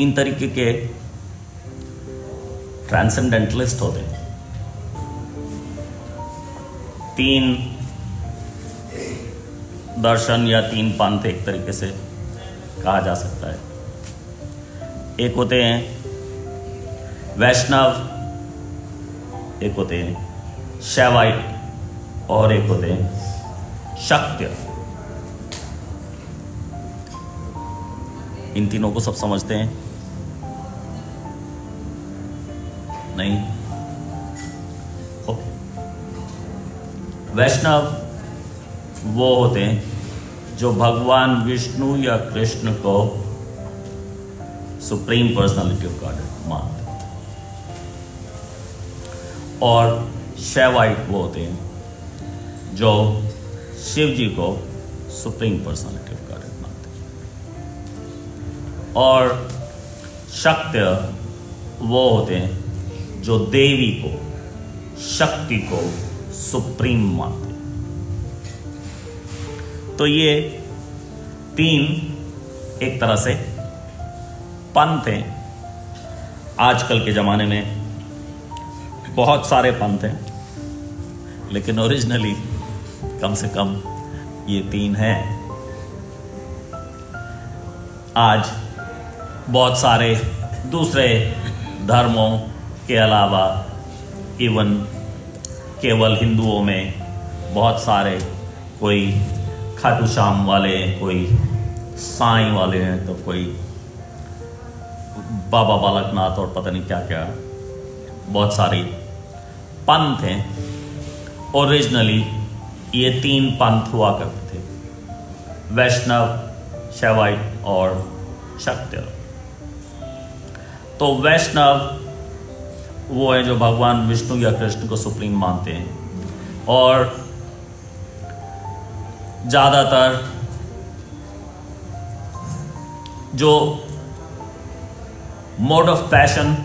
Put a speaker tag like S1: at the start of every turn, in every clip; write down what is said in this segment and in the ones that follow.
S1: तीन तरीके के ट्रांसेंडेंटलिस्ट होते हैं, तीन दर्शन या तीन पंथ एक तरीके से कहा जा सकता है। एक होते हैं वैष्णव, एक होते हैं शैवाइट और एक होते हैं शाक्य। इन तीनों को सब समझते हैं? नहीं? ओके। वैष्णव वो होते हैं जो भगवान विष्णु या कृष्ण को सुप्रीम पर्सनालिटी ऑफ गॉड मानते हैं, और शैवाइट वो होते हैं जो शिव जी को सुप्रीम पर्सनालिटी ऑफ गॉड मानते हैं, और शाक्य वो होते हैं जो देवी को, शक्ति को सुप्रीम मानते हैं। तो ये तीन एक तरह से पंथ हैं। आजकल के ज़माने में बहुत सारे पंथ हैं, लेकिन ओरिजिनली कम से कम ये तीन हैं। आज बहुत सारे दूसरे धर्मों के अलावा इवन केवल हिंदुओं में बहुत सारे, कोई खाटू श्याम वाले हैं, कोई साईं वाले हैं, तो कोई बाबा बालकनाथ और पता नहीं क्या क्या, बहुत सारी पंथ हैं। ओरिजिनली ये तीन पंथ हुआ करते थे, वैष्णव, शैवाइट और शाक्य। तो वैष्णव वो है जो भगवान विष्णु या कृष्ण को सुप्रीम मानते हैं, और ज़्यादातर जो मोड ऑफ पैशन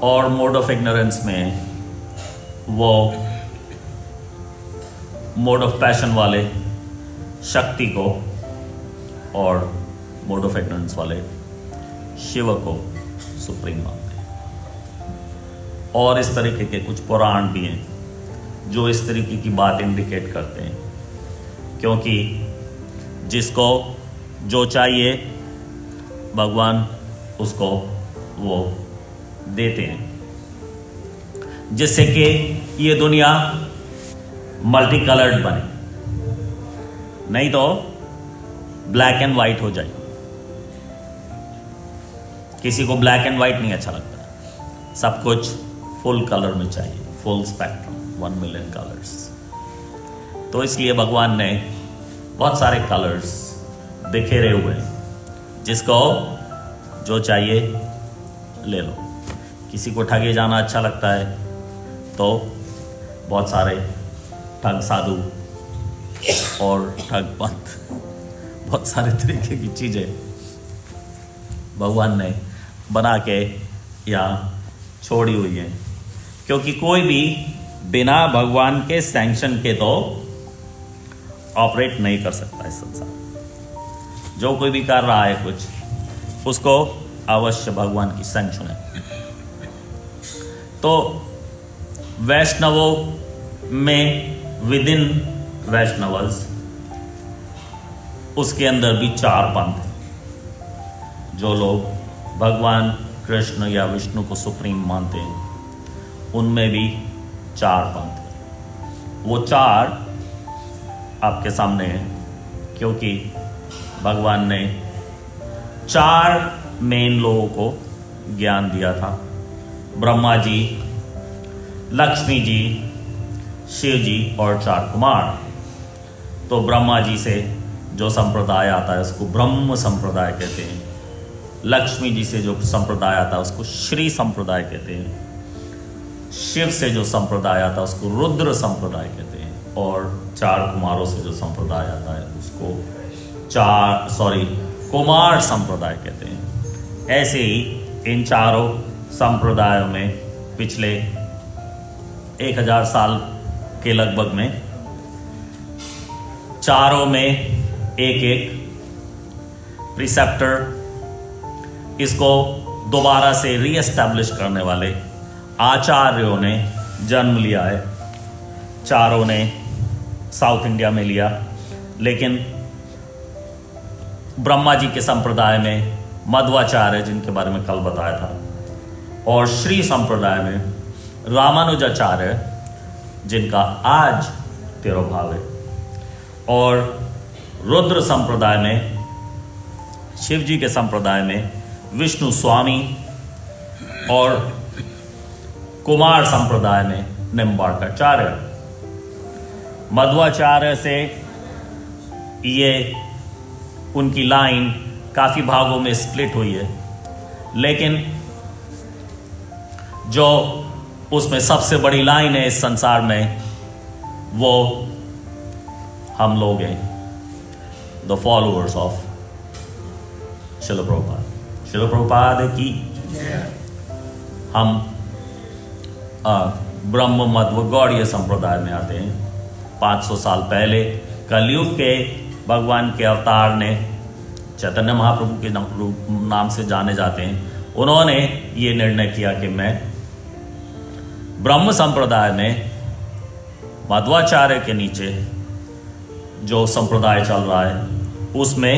S1: और मोड ऑफ इग्नोरेंस में, वो मोड ऑफ पैशन वाले शक्ति को और मोड ऑफ इग्नोरेंस वाले शिव को सुप्रीम मानते हैं। और इस तरीके के कुछ पुराण भी हैं जो इस तरीके की बात इंडिकेट करते हैं, क्योंकि जिसको जो चाहिए भगवान उसको वो देते हैं, जिससे कि ये दुनिया मल्टी कलर्ड बने, नहीं तो ब्लैक एंड वाइट हो जाए। किसी को ब्लैक एंड वाइट नहीं अच्छा लगता, सब कुछ फुल कलर में चाहिए, फुल स्पेक्ट्रम, 1 मिलियन कलर्स। तो इसलिए भगवान ने बहुत सारे कलर्स बिखेरे हुए हैं, जिसको जो चाहिए ले लो। किसी को ठगे जाना अच्छा लगता है तो बहुत सारे ठग साधु और ठग पंथ, बहुत सारे तरीके की चीज़ें भगवान ने बना के यहाँ छोड़ी हुई हैं, क्योंकि कोई भी बिना भगवान के सैंक्शन के तो ऑपरेट नहीं कर सकता इस संसार। जो कोई भी कर रहा है कुछ, उसको अवश्य भगवान की सैंक्शन है। तो वैष्णवों में, विद इन वैष्णवस, उसके अंदर भी 4 पंथ हैं। जो लोग भगवान कृष्ण या विष्णु को सुप्रीम मानते हैं, उनमें भी 4 पंथ हैं। वो 4 आपके सामने हैं, क्योंकि भगवान ने 4 मेन लोगों को ज्ञान दिया था। ब्रह्मा जी, लक्ष्मी जी, शिव जी और 4 कुमार। तो ब्रह्मा जी से जो संप्रदाय आता है उसको ब्रह्म संप्रदाय कहते हैं। लक्ष्मी जी से जो संप्रदाय आता है उसको श्री संप्रदाय कहते हैं। शिव से जो संप्रदाय आता है उसको रुद्र संप्रदाय कहते हैं। और 4 कुमारों से जो संप्रदाय आता है उसको कुमार संप्रदाय कहते हैं। ऐसे ही इन चारों संप्रदायों में पिछले 1000 साल के लगभग में चारों में एक प्रिसेप्टर इसको दोबारा से रीएस्टैब्लिश करने वाले आचार्यों ने जन्म लिया है। चारों ने साउथ इंडिया में लिया, लेकिन ब्रह्मा जी के संप्रदाय में मध्वाचार्य, जिनके बारे में कल बताया था, और श्री संप्रदाय में रामानुजाचार्य, जिनका आज तिरुभाव है, और रुद्र संप्रदाय में, शिव जी के संप्रदाय में विष्णु स्वामी, और कुमार संप्रदाय में निम्बार्काचार्य। मध्वाचार्य से ये उनकी लाइन काफी भागों में स्प्लिट हुई है, लेकिन जो उसमें सबसे बड़ी लाइन है इस संसार में, वो हम लोग हैं, द फॉलोअर्स ऑफ शिल प्रभुपाद। शिल प्रभुपाद की हम ब्रह्म मध्व गौड़ीय संप्रदाय में आते हैं। 500 साल पहले कलयुग के भगवान के अवतार ने, चैतन्य महाप्रभु के नाम से जाने जाते हैं, उन्होंने ये निर्णय किया कि मैं ब्रह्म संप्रदाय में मध्वाचार्य के नीचे जो संप्रदाय चल रहा है उसमें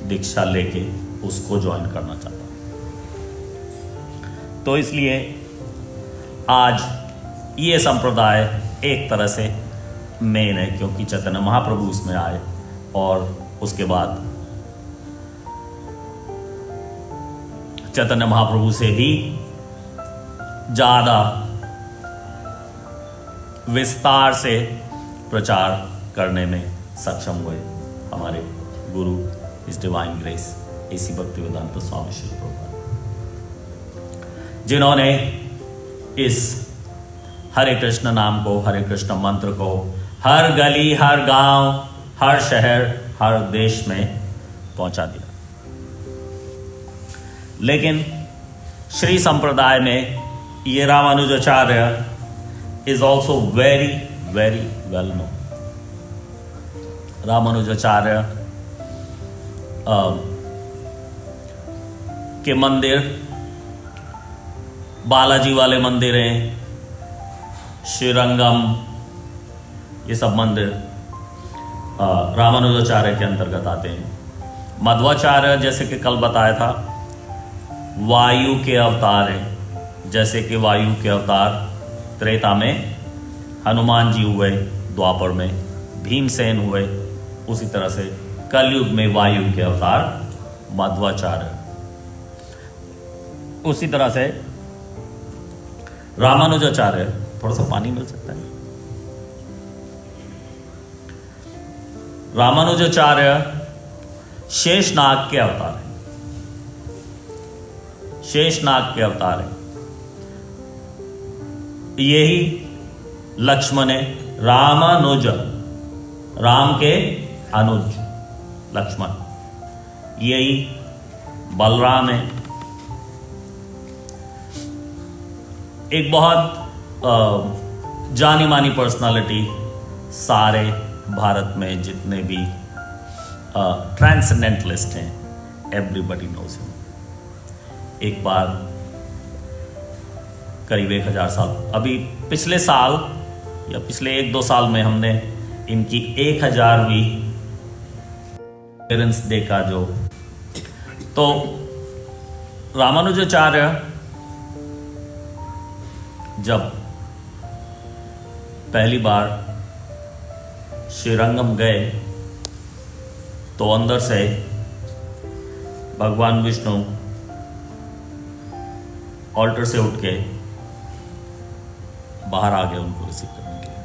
S1: दीक्षा लेके उसको ज्वाइन करना चाहता हूं। तो इसलिए आज ये संप्रदाय एक तरह से मेन है, क्योंकि चैतन्य महाप्रभु उसमें आए और उसके बाद चैतन्य महाप्रभु से भी ज्यादा विस्तार से प्रचार करने में सक्षम हुए हमारे गुरु इस डिवाइन ग्रेस एसी भक्तिवेदांत स्वामी श्री प्रभुपाद, जिन्होंने इस हरे कृष्ण नाम को, हरे कृष्ण मंत्र को हर गली, हर गांव, हर शहर, हर देश में पहुंचा दिया। लेकिन श्री संप्रदाय में ये Ramanujacharya is also very very well known. Ramanujacharya के मंदिर, बालाजी वाले मंदिर हैं, श्रीरंगम, ये सब मंदिर रामानुजाचार्य के अंतर्गत आते हैं। मध्वाचार्य, जैसे कि कल बताया था, वायु के अवतार हैं। जैसे कि वायु के अवतार त्रेता में हनुमान जी हुए, द्वापर में भीमसेन हुए, उसी तरह से कलयुग में वायु के अवतार मध्वाचार्य। उसी तरह से रामानुजाचार्य, थोड़ा सा पानी मिल सकता है। रामानुजाचार्य शेषनाग के अवतार हैं। शेषनाग के अवतार हैं। यही लक्ष्मण है, रामानुज, राम के अनुज लक्ष्मण। यही बलराम है। एक बहुत जानी मानी पर्सनालिटी, सारे भारत में जितने भी ट्रांसेंडेंटलिस्ट हैं, एवरीबडी नोज हिम। एक बार करीब 1000 साल, अभी पिछले साल या पिछले 1-2 साल में हमने इनकी 1000वीं पेरेंट्स डे का जो, तो रामानुजाचार्य जब पहली बार श्रीरंगम गए तो अंदर से भगवान विष्णु ऑल्टर से उठ के बाहर आ गए उनको रिसीव करने के लिए।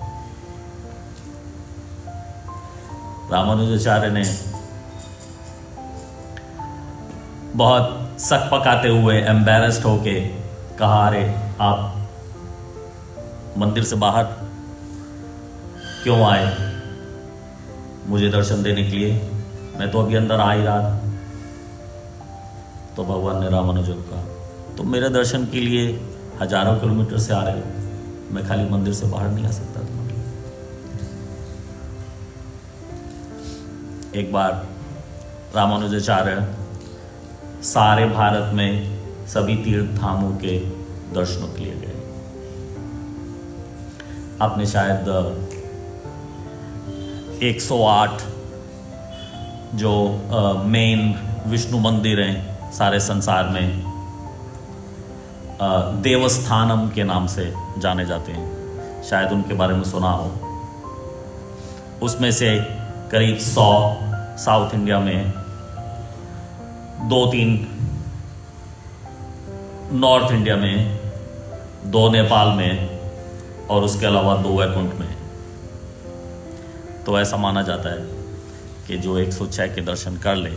S1: रामानुजाचार्य ने बहुत सकपकाते हुए, एम्बैरेस्ड होके कहा, अरे आप मंदिर से बाहर क्यों आए मुझे दर्शन देने के लिए? मैं तो अभी अंदर आ ही रहा था। तो भगवान ने रामानुज को कहा, तुम मेरे दर्शन के लिए हजारों किलोमीटर से आ रहे हो, मैं खाली मंदिर से बाहर नहीं आ सकता तुम्हारे लिए। एक बार रामानुजाचार्य सारे भारत में सभी तीर्थ धामों के दर्शनों के लिए गए। आपने शायद 108 जो मेन विष्णु मंदिर हैं सारे संसार में, देवस्थानम के नाम से जाने जाते हैं, शायद उनके बारे में सुना हो। उसमें से करीब 100 साउथ इंडिया में, 2-3 नॉर्थ इंडिया में, 2 नेपाल में और उसके अलावा 2 वैकुंठ में। तो ऐसा माना जाता है कि जो 106 के दर्शन कर ले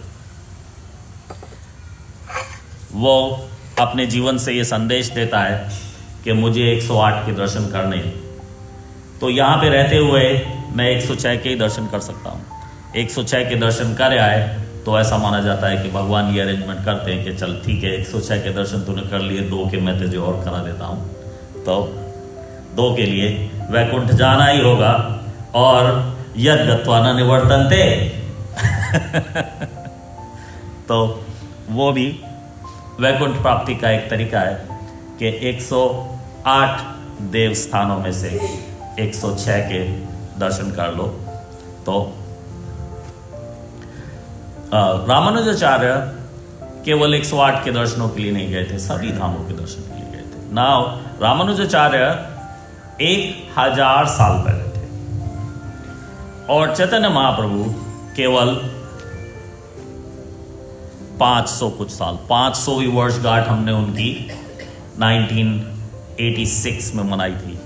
S1: वो अपने जीवन से ये संदेश देता है कि मुझे 108 के दर्शन करने हैं। तो यहाँ पे रहते हुए मैं 106 के ही दर्शन कर सकता हूँ। 106 के दर्शन कर आए तो ऐसा माना जाता है कि भगवान ये अरेंजमेंट करते हैं कि चल ठीक है, 106 के दर्शन तूने कर लिए, 2 के मैं तुझे और करा देता हूँ। तो 2 के लिए वैकुंठ जाना ही होगा। और यद गत्वा न निवर्तन्ते तो वो भी वैकुंठ प्राप्ति का एक तरीका है कि 108 देव स्थानों में से 106 के दर्शन कर लो। तो रामानुजाचार्य केवल 108 के दर्शनों के लिए नहीं गए थे, सभी धामों के दर्शन के लिए गए थे। नाउ रामानुजाचार्य 1000 साल पहले थे और चैतन्य महाप्रभु केवल 500 कुछ साल, 500वीं वर्षगांठ हमने उनकी 1986 में मनाई थी।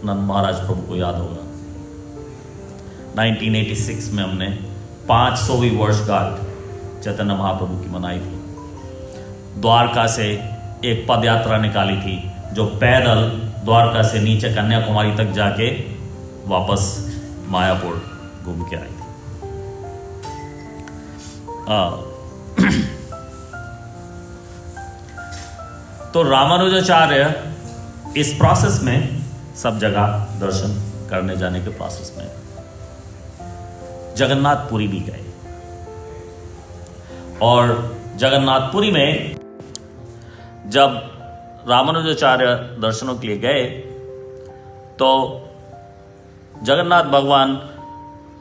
S1: नंद महाराज प्रभु को याद होगा, 1986 में हमने 500वीं वर्षगांठ चैतन्य महाप्रभु की मनाई थी। द्वारका से एक पद यात्रा निकाली थी जो पैदल द्वारका से नीचे कन्याकुमारी तक जाके वापस मायापुर घूम के आई थी। तो रामानुजाचार्य इस प्रोसेस में सब जगह दर्शन करने जाने के प्रोसेस में जगन्नाथपुरी भी गए। और जगन्नाथपुरी में जब रामानुजाचार्य दर्शनों के लिए गए तो जगन्नाथ भगवान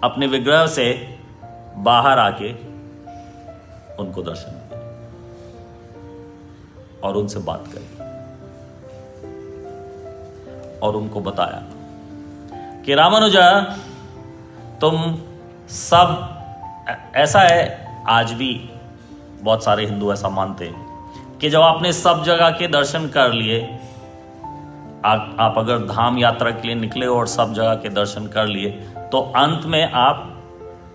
S1: अपने विग्रह से बाहर आके उनको दर्शन दिए और उनसे बात करी और उनको बताया कि रामानुजा तुम सब, ऐसा है आज भी बहुत सारे हिंदू ऐसा मानते हैं कि जब आपने सब जगह के दर्शन कर लिए, आप अगर धाम यात्रा के लिए निकले और सब जगह के दर्शन कर लिए तो अंत में आप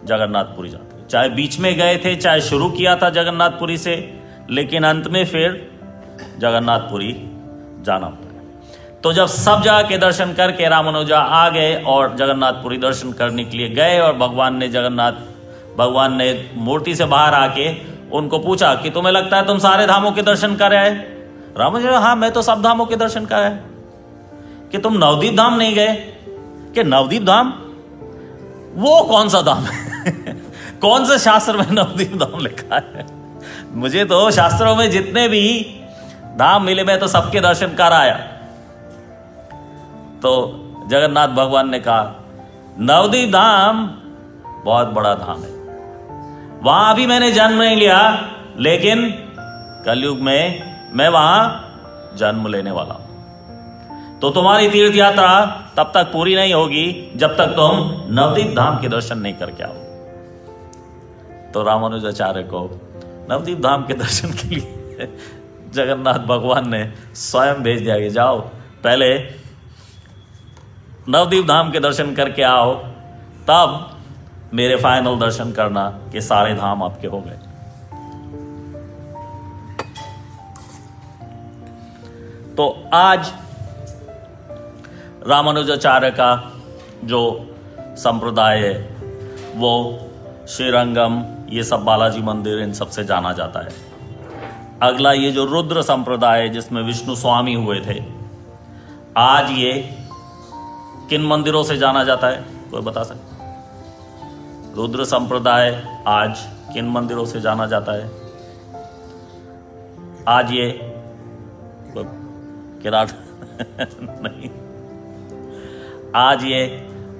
S1: जगन्नाथपुरी जाते हैं। चाहे बीच में गए थे, चाहे शुरू किया था जगन्नाथपुरी से, लेकिन अंत में फिर जगन्नाथपुरी जाना पड़ा। तो जब सब जगह के दर्शन करके रामानुजा आ गए और जगन्नाथपुरी दर्शन करने के लिए गए और भगवान ने मूर्ति से बाहर आके उनको पूछा कि तुम्हें लगता है तुम सारे धामों के दर्शन कर आए? रामानुजा, हाँ मैं तो सब धामों के दर्शन कर आए। कि तुम नवदीप धाम नहीं गए? कि नवदीप धाम वो कौन सा धाम है? कौन से शास्त्र में नवदीप धाम लिखा है? मुझे तो शास्त्रों में जितने भी धाम मिले मैं तो सबके दर्शन कर आया। तो जगन्नाथ भगवान ने कहा नवदीप धाम बहुत बड़ा धाम है, वहां अभी मैंने जन्म नहीं लिया, लेकिन कलयुग में मैं वहां जन्म लेने वाला हूं। तो तुम्हारी तीर्थ यात्रा तब तक पूरी नहीं होगी जब तक तुम नवदीप धाम के दर्शन नहीं करके आओ। तो रामानुजाचार्य को नवदीप धाम के दर्शन के लिए जगन्नाथ भगवान ने स्वयं भेज दिया कि जाओ पहले नवदीप धाम के दर्शन करके आओ, तब मेरे फाइनल दर्शन करना कि सारे धाम आपके हो गए। तो आज रामानुजाचार्य का जो संप्रदाय है वो श्रीरंगम, ये सब बालाजी मंदिर, इन सब से जाना जाता है। अगला ये जो रुद्र संप्रदाय जिसमें विष्णु स्वामी हुए थे, आज ये किन मंदिरों से जाना जाता है? कोई बता सकता? रुद्र संप्रदाय आज किन मंदिरों से जाना जाता है? आज ये किराट नहीं, आज ये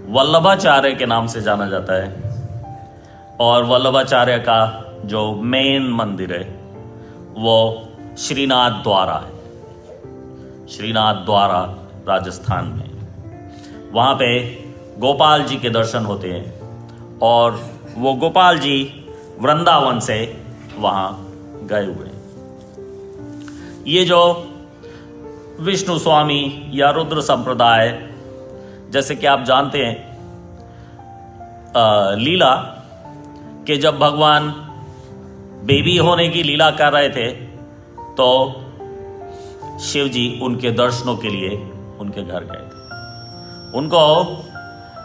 S1: वल्लभाचार्य के नाम से जाना जाता है। और वल्लभाचार्य का जो मेन मंदिर है वो श्रीनाथ द्वारा है, श्रीनाथ द्वारा राजस्थान में। वहाँ पे गोपाल जी के दर्शन होते हैं और वो गोपाल जी वृंदावन से वहाँ गए हुए हैं। ये जो विष्णु स्वामी या रुद्र संप्रदाय, जैसे कि आप जानते हैं लीला कि जब भगवान बेबी होने की लीला कर रहे थे तो शिव जी उनके दर्शनों के लिए उनके घर गए थे। उनको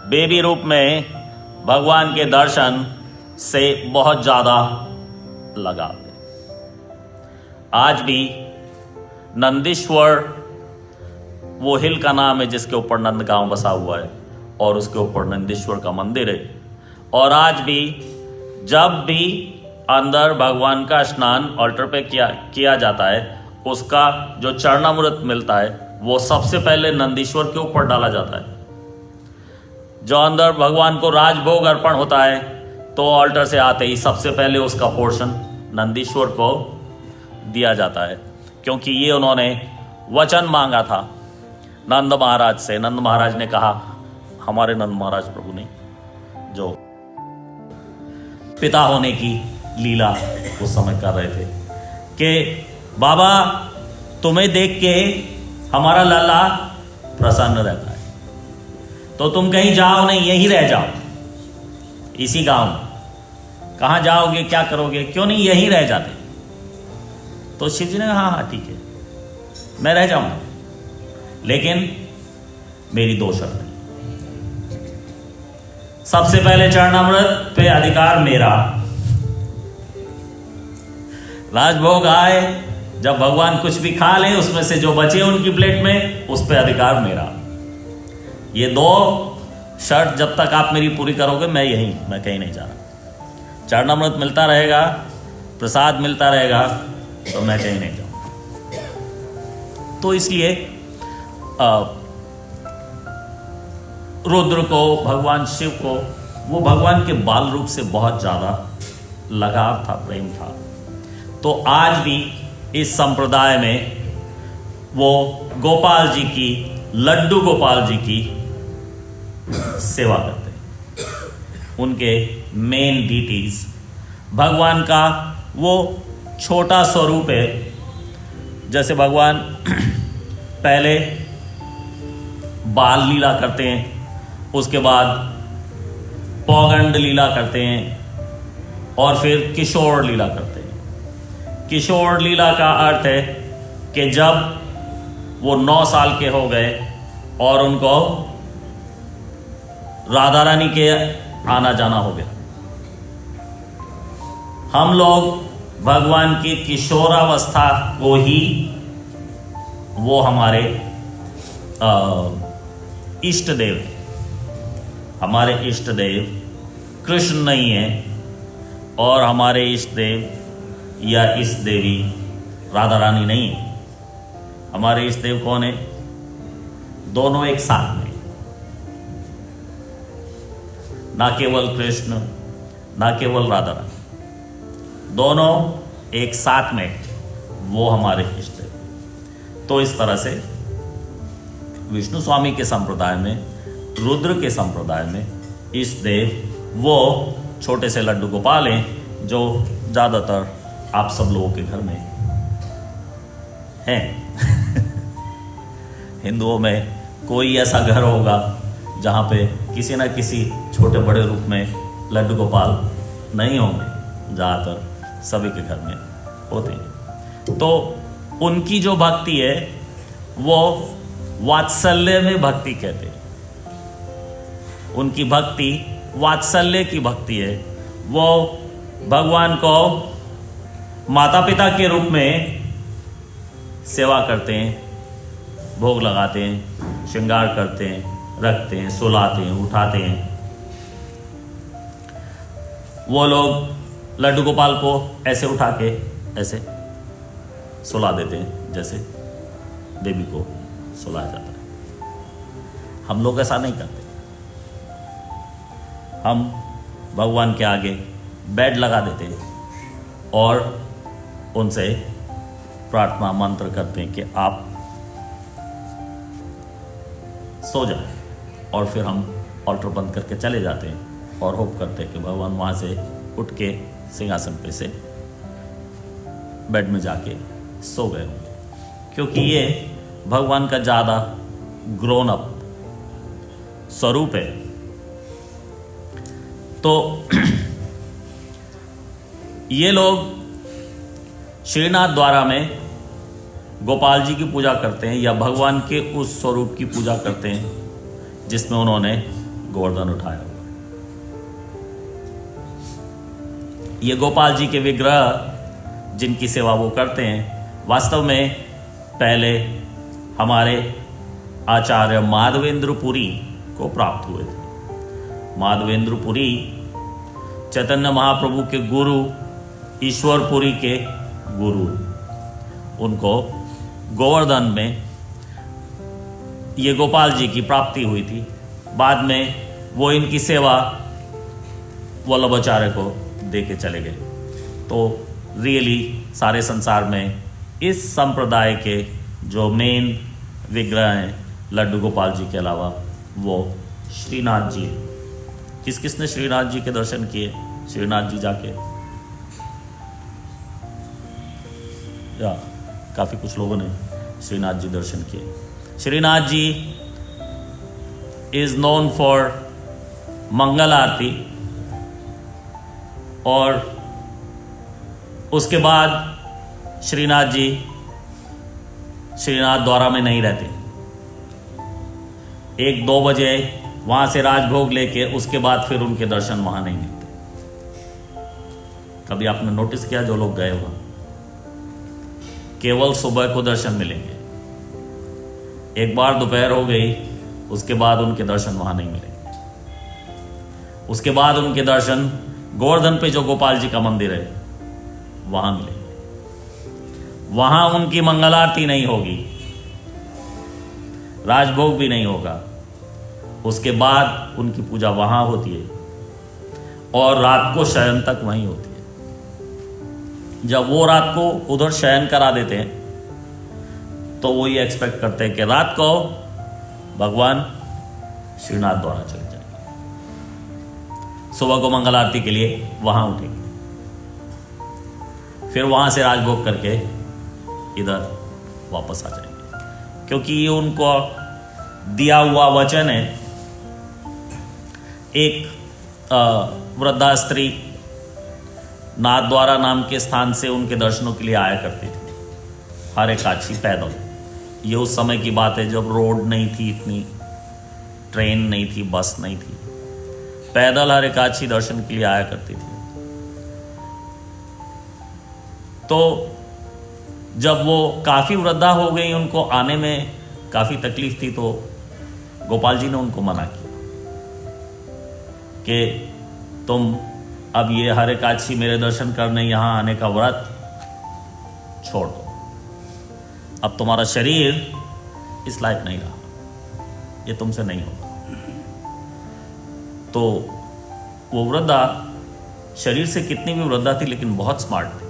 S1: बेबी रूप में भगवान के दर्शन से बहुत ज़्यादा लगाव है। आज भी नंदीश्वर वो हिल का नाम है जिसके ऊपर नंदगांव बसा हुआ है और उसके ऊपर नंदीश्वर का मंदिर है। और आज भी जब भी अंदर भगवान का स्नान ऑल्टर पे किया जाता है, उसका जो चरणामृत मिलता है वो सबसे पहले नंदीश्वर के ऊपर डाला जाता है। जो अंदर भगवान को राजभोग अर्पण होता है तो ऑल्टर से आते ही सबसे पहले उसका पोर्शन नंदीश्वर को दिया जाता है, क्योंकि ये उन्होंने वचन मांगा था नंद महाराज से। नंद महाराज ने कहा, हमारे नंद महाराज प्रभु ने जो पिता होने की लीला उस समय कर रहे थे कि बाबा तुम्हें देख के हमारा लाला प्रसन्न रहता है, तो तुम कहीं जाओ नहीं, यहीं रह जाओ इसी गांव में। कहाँ जाओगे, क्या करोगे, क्यों नहीं यहीं रह जाते? तो शिव जी ने कहा हाँ ठीक है, मैं रह जाऊंगा, लेकिन मेरी दो शर्तें। सबसे पहले चरणामृत पे अधिकार मेरा। राजभोग आए, जब भगवान कुछ भी खा ले उसमें से जो बचे उनकी प्लेट में, उस पे अधिकार मेरा। ये दो शर्त जब तक आप मेरी पूरी करोगे मैं कहीं नहीं जा रहा। चरणामृत मिलता रहेगा, प्रसाद मिलता रहेगा, तो मैं कहीं नहीं जाऊंगा। तो इसलिए रुद्र को, भगवान शिव को, वो भगवान के बाल रूप से बहुत ज़्यादा लगाव था, प्रेम था। तो आज भी इस संप्रदाय में वो गोपाल जी की, लड्डू गोपाल जी की सेवा करते हैं। उनके मेन डीटीज भगवान का वो छोटा स्वरूप है। जैसे भगवान पहले बाल लीला करते हैं, उसके बाद पौगंड लीला करते हैं और फिर किशोर लीला करते हैं। किशोर लीला का अर्थ है कि जब वो 9 साल के हो गए और उनको राधा रानी के आना जाना हो गया। हम लोग भगवान की किशोरावस्था को ही वो हमारे इष्ट देव है। हमारे इष्ट देव कृष्ण नहीं है और हमारे इष्ट देव या इष्ट देवी राधा रानी नहीं है। हमारे इष्ट देव कौन है? दोनों एक साथ में, ना केवल कृष्ण ना केवल राधा रानी, दोनों एक साथ में वो हमारे इष्ट देव। तो इस तरह से विष्णु स्वामी के संप्रदाय में, रुद्र के संप्रदाय में इष्ट देव वो छोटे से लड्डू गोपाल हैं जो ज़्यादातर आप सब लोगों के घर में हैं। हिंदुओं में कोई ऐसा घर होगा जहाँ पे किसी न किसी छोटे बड़े रूप में लड्डू गोपाल नहीं होंगे, ज़्यादातर सभी के घर में होते हैं। तो उनकी जो भक्ति है वो वात्सल्य में भक्ति कहते हैं। उनकी भक्ति वात्सल्य की भक्ति है। वो भगवान को माता पिता के रूप में सेवा करते हैं, भोग लगाते हैं, श्रृंगार करते हैं, रखते हैं, सुलाते हैं, उठाते हैं। वो लोग लड्डू गोपाल को ऐसे उठा के ऐसे सुला देते हैं जैसे बेबी को सुलाया जाता है। हम लोग ऐसा नहीं करते। हम भगवान के आगे बेड लगा देते हैं और उनसे प्रार्थना मंत्र करते हैं कि आप सो जाएं, और फिर हम ऑल्टर बंद करके चले जाते हैं और होप करते हैं कि भगवान वहाँ से उठ के सिंहासन पे से बेड में जाके सो गए होंगे, क्योंकि ये भगवान का ज़्यादा ग्रोन अप स्वरूप है। तो ये लोग श्रीनाथ द्वारा में गोपाल जी की पूजा करते हैं या भगवान के उस स्वरूप की पूजा करते हैं जिसमें उन्होंने गोवर्धन उठाया हुआ। ये गोपाल जी के विग्रह जिनकी सेवा वो करते हैं, वास्तव में पहले हमारे आचार्य माधवेंद्रपुरी को प्राप्त हुए थे। माधवेंद्रपुरी चैतन्य महाप्रभु के गुरु, ईश्वरपुरी के गुरु, उनको गोवर्धन में ये गोपाल जी की प्राप्ति हुई थी। बाद में वो इनकी सेवा वल्लभाचार्य को दे के चले गए। तो रियली सारे संसार में इस संप्रदाय के जो मेन विग्रह हैं लड्डू गोपाल जी के अलावा वो श्रीनाथ जी। किस किसने श्रीनाथ जी के दर्शन किए? श्रीनाथ जी जाके या काफ़ी कुछ लोगों ने श्रीनाथ जी दर्शन किए। Shrinath ji is known for मंगल आरती, और उसके बाद श्रीनाथ जी श्रीनाथ द्वारा में नहीं रहते। 1-2 बजे वहां से राजभोग लेके उसके बाद फिर उनके दर्शन वहां नहीं मिलते। कभी आपने नोटिस किया? जो लोग गए वहां केवल सुबह को दर्शन मिलेंगे। एक बार दोपहर हो गई, उसके बाद उनके दर्शन वहां नहीं मिलेंगे। उसके बाद उनके दर्शन गोवर्धन पे जो गोपाल जी का मंदिर है वहां मिलेंगे। वहां उनकी मंगल आरती नहीं होगी, राजभोग भी नहीं होगा। उसके बाद उनकी पूजा वहां होती है और रात को शयन तक वहीं होती है। जब वो रात को उधर शयन करा देते हैं तो वो ये एक्सपेक्ट करते हैं कि रात को भगवान श्रीनाथ द्वारा चले जाएंगे, सुबह को मंगल आरती के लिए वहां उठेंगे, फिर वहां से राजभोग करके इधर वापस आ जाएंगे। क्योंकि ये उनको दिया हुआ वचन है। एक वृद्धा स्त्री नाथद्वारा नाम के स्थान से उनके दर्शनों के लिए आया करती थी, हर एकादशी पैदल। ये उस समय की बात है जब रोड नहीं थी, इतनी ट्रेन नहीं थी, बस नहीं थी, पैदल हर एकादशी दर्शन के लिए आया करती थी। तो जब वो काफ़ी वृद्धा हो गई, उनको आने में काफ़ी तकलीफ थी, तो गोपाल जी ने उनको मना किया कि तुम अब ये हर एकादशी मेरे दर्शन करने यहाँ आने का व्रत छोड़ दो, अब तुम्हारा शरीर इस लायक नहीं रहा, ये तुमसे नहीं होगा। तो वो वृद्धा शरीर से कितनी भी वृद्धा थी लेकिन बहुत स्मार्ट थी।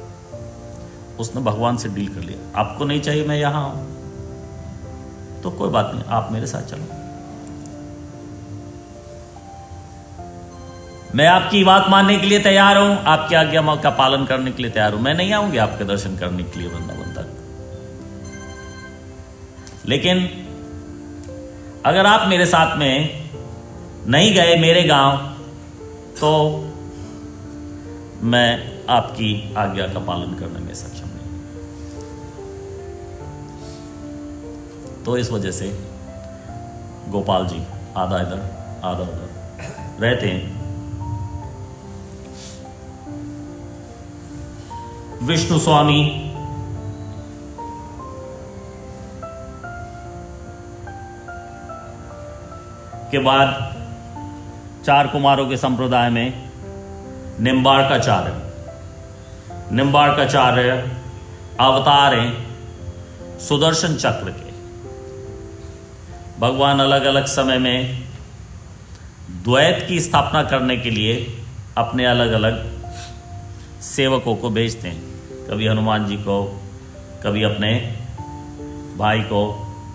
S1: उसने भगवान से डील कर लिया, आपको नहीं चाहिए मैं यहां हूं तो कोई बात नहीं, आप मेरे साथ चलो, मैं आपकी बात मानने के लिए तैयार हूं, आपकी आज्ञा का पालन करने के लिए तैयार हूं। मैं नहीं आऊंगी आपके दर्शन करने के लिए वृंदावन तक, लेकिन अगर आप मेरे साथ में नहीं गए मेरे गांव तो मैं आपकी आज्ञा का पालन करने में सक्षम नहीं। तो इस वजह से गोपाल जी आधा इधर आधा उधर रहते हैं। विष्णु स्वामी के बाद 4 कुमारों के संप्रदाय में निम्बार्काचार्य अवतार हैं सुदर्शन चक्र के। भगवान अलग अलग समय में द्वैत की स्थापना करने के लिए अपने अलग अलग सेवकों को भेजते हैं। कभी हनुमान जी को, कभी अपने भाई को।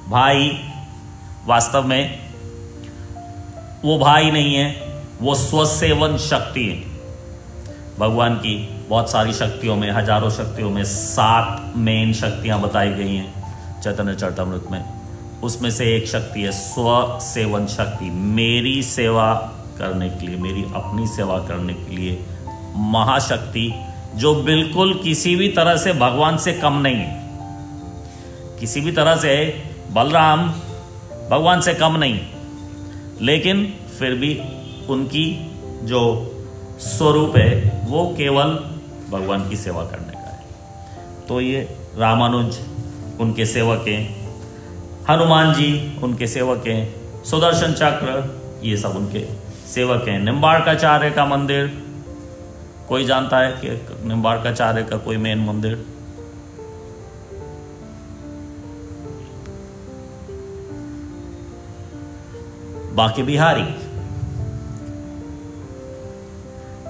S1: भाई वास्तव में वो भाई नहीं है, वो स्वसेवन शक्ति है। भगवान की बहुत सारी शक्तियों में, हजारों शक्तियों में 7 मेन शक्तियां बताई गई हैं चैतन्य चरितामृत में। उसमें से एक शक्ति है स्वसेवन शक्ति, मेरी सेवा करने के लिए, मेरी अपनी सेवा करने के लिए महाशक्ति, जो बिल्कुल किसी भी तरह से भगवान से कम नहीं है। किसी भी तरह से बलराम भगवान से कम नहीं, लेकिन फिर भी उनकी जो स्वरूप है वो केवल भगवान की सेवा करने का है। तो ये रामानुज उनके सेवक हैं, हनुमान जी उनके सेवक हैं, सुदर्शन चक्र ये सब उनके सेवक हैं। निम्बार्काचार्य का मंदिर, कोई जानता है कि निम्बार्काचार्य का कोई मेन मंदिर? बांके बिहारी,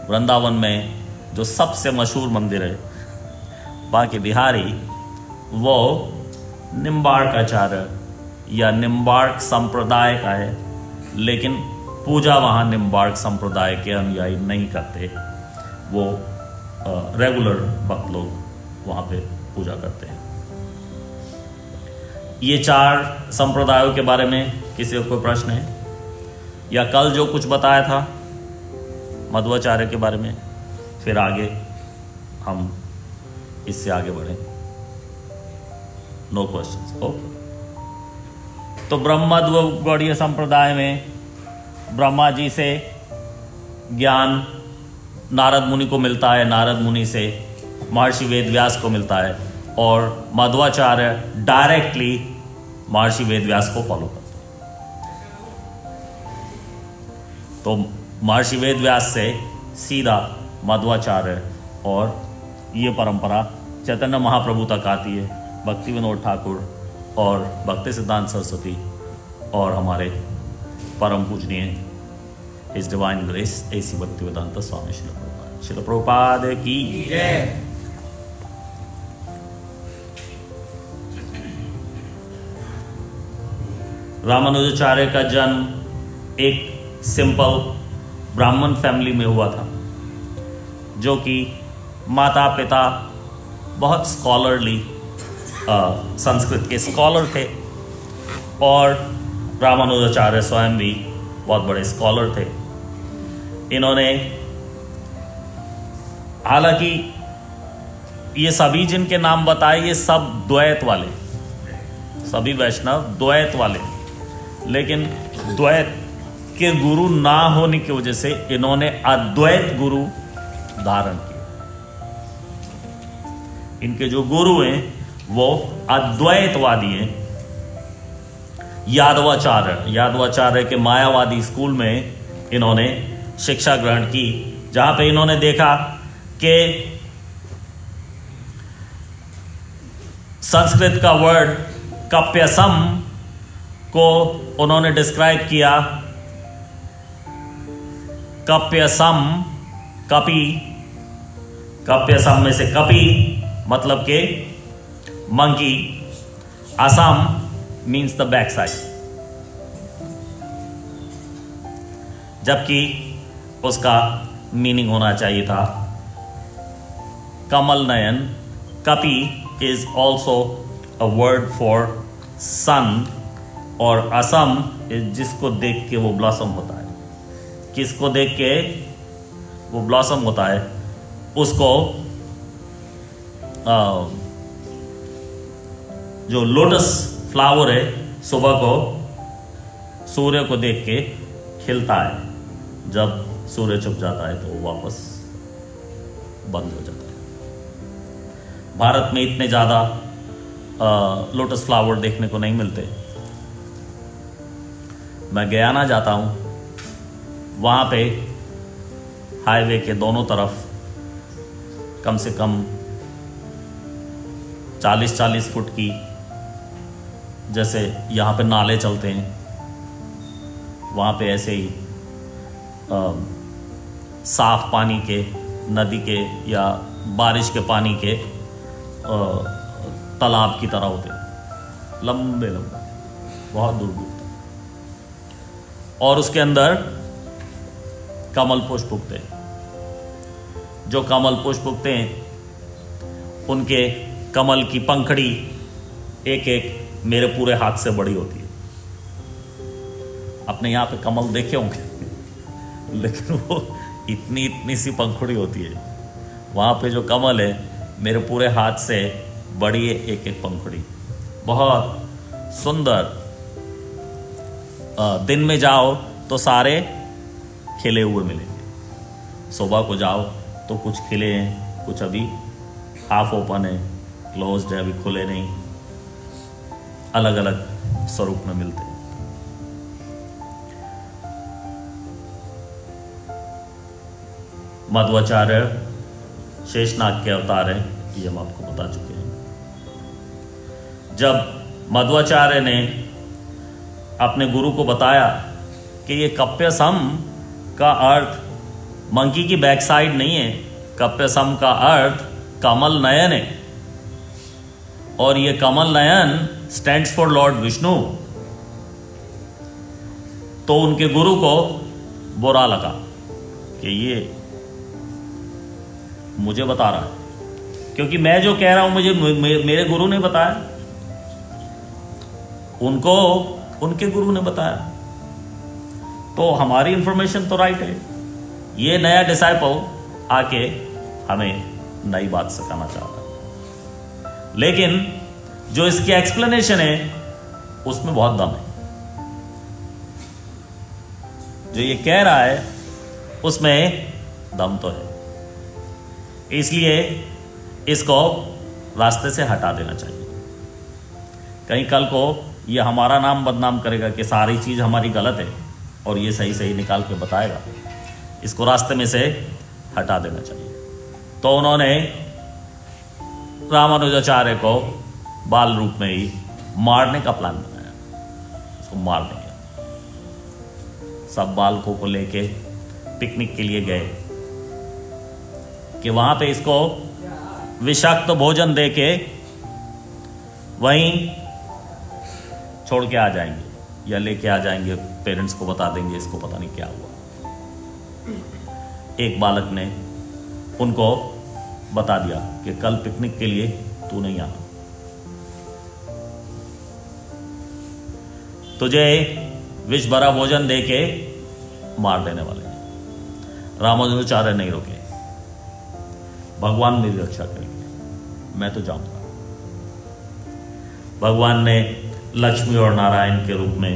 S1: वृंदावन में जो सबसे मशहूर मंदिर है बांके बिहारी, वो निम्बार्काचार्य या निम्बार्क संप्रदाय का है, लेकिन पूजा वहाँ निम्बार्क संप्रदाय के अनुयायी नहीं करते। वो रेगुलर भक्त लोग वहाँ पे पूजा करते हैं। ये 4 संप्रदायों के बारे में किसी को कोई प्रश्न है? या कल जो कुछ बताया था मध्वाचार्य के बारे में, फिर आगे हम इससे आगे बढ़ें? No questions, okay. तो ब्रह्मद्व गौड़ीय संप्रदाय में ब्रह्मा जी से ज्ञान नारद मुनि को मिलता है, नारद मुनि से महर्षि वेदव्यास को मिलता है, और मध्वाचार्य डायरेक्टली महर्षि वेदव्यास को फॉलो करते हैं। तो महर्षि वेदव्यास से सीधा मध्वाचार्य, और ये परंपरा चैतन्य महाप्रभु तक आती है, भक्ति विनोद ठाकुर और भक्ति सिद्धांत सरस्वती और हमारे परम पूजनीय इस डिवाइन ग्रेस ऐसी भक्ति वेदांत स्वामी शिल प्रभुपाद की जय। रामानुजाचार्य का जन्म एक सिंपल ब्राह्मण फैमिली में हुआ था, जो कि माता पिता बहुत स्कॉलरली संस्कृत के स्कॉलर थे, और रामानुजाचार्य स्वयं भी बहुत बड़े स्कॉलर थे। इन्होंने, हालांकि ये सभी जिनके नाम बताए ये सब द्वैत वाले, सभी वैष्णव द्वैत वाले, लेकिन द्वैत के गुरु ना होने की वजह से इन्होंने अद्वैत गुरु धारण किया। इनके जो गुरु हैं वो अद्वैतवादी हैं। यादवाचार्य के मायावादी स्कूल में इन्होंने शिक्षा ग्रहण की, जहां पे इन्होंने देखा कि संस्कृत का वर्ड कप्यसम को उन्होंने डिस्क्राइब किया। कप्यसम, कपि, कप्यसम में से कपि मतलब के monkey, Assam means the back side, जबकि उसका मीनिंग होना चाहिए था कमल नयन। कपि is also a word for sun, और असम इज जिसको देख के वो ब्लॉसम होता है। किसको देख के वो ब्लॉसम होता है? उसको जो लोटस फ्लावर है, सुबह को सूर्य को देख के खिलता है, जब सूर्य छुप जाता है तो वो वापस बंद हो जाता है। भारत में इतने ज़्यादा लोटस फ्लावर देखने को नहीं मिलते। मैं गयाना जाता हूँ, वहाँ पे हाईवे के दोनों तरफ कम से कम 40-40 फुट की, जैसे यहाँ पे नाले चलते हैं वहाँ पे ऐसे ही साफ पानी के, नदी के या बारिश के पानी के तालाब की तरह होते हैं, लंबे लंबे, बहुत दूर दूर तक। और उसके अंदर कमल पुष्प उगते हैं। जो कमल पुष्प उगते हैं उनके कमल की पंखड़ी एक एक मेरे पूरे हाथ से बड़ी होती है। अपने यहाँ पे कमल देखे होंगे लेकिन वो इतनी इतनी सी पंखुड़ी होती है। वहाँ पे जो कमल है मेरे पूरे हाथ से बड़ी है एक एक पंखुड़ी, बहुत सुंदर। दिन में जाओ तो सारे खिले हुए मिलेंगे, सुबह को जाओ तो कुछ खिले हैं, कुछ अभी हाफ ओपन है, क्लोज्ड है, अभी खुले नहीं, अलग अलग स्वरूप में मिलते हैं। मध्वाचार्य शेषनाग के अवतार हैं, ये हम आपको बता चुके हैं। जब मध्वाचार्य ने अपने गुरु को बताया कि ये कप्यसम का अर्थ मंकी की बैक साइड नहीं है, कप्यसम का अर्थ कमल नयन है, और ये Kamal Nayan stands for Lord Vishnu, तो उनके गुरु को बुरा लगा कि ये मुझे बता रहा है, क्योंकि मैं जो कह रहा हूं मुझे मेरे गुरु ने बताया, उनको उनके गुरु ने बताया, तो हमारी इंफॉर्मेशन तो राइट है। ये नया डिसाइपल आके हमें नई बात सिखाना चाहता है, लेकिन जो इसकी एक्सप्लेनेशन है उसमें बहुत दम है। जो ये कह रहा है उसमें दम तो है, इसलिए इसको रास्ते से हटा देना चाहिए। कहीं कल को ये हमारा नाम बदनाम करेगा कि सारी चीज़ हमारी गलत है और ये सही सही निकाल के बताएगा, इसको रास्ते में से हटा देना चाहिए। तो उन्होंने रामानुजाचार्य को बाल रूप में ही मारने का प्लान बनाया, उसको मार देंगे। सब बालकों को लेके पिकनिक के लिए गए कि वहां पे इसको विषाक्त भोजन देके वहीं छोड़ के आ जाएंगे या लेके आ जाएंगे, पेरेंट्स को बता देंगे इसको पता नहीं क्या हुआ। एक बालक ने उनको बता दिया कि कल पिकनिक के लिए तू नहीं आना, तुझे विष भरा भोजन देके मार देने वाले हैं। रामानुजाचार्य नहीं रुके, भगवान मेरी रक्षा करेंगे, मैं तो जाऊंगा। भगवान ने लक्ष्मी और नारायण के रूप में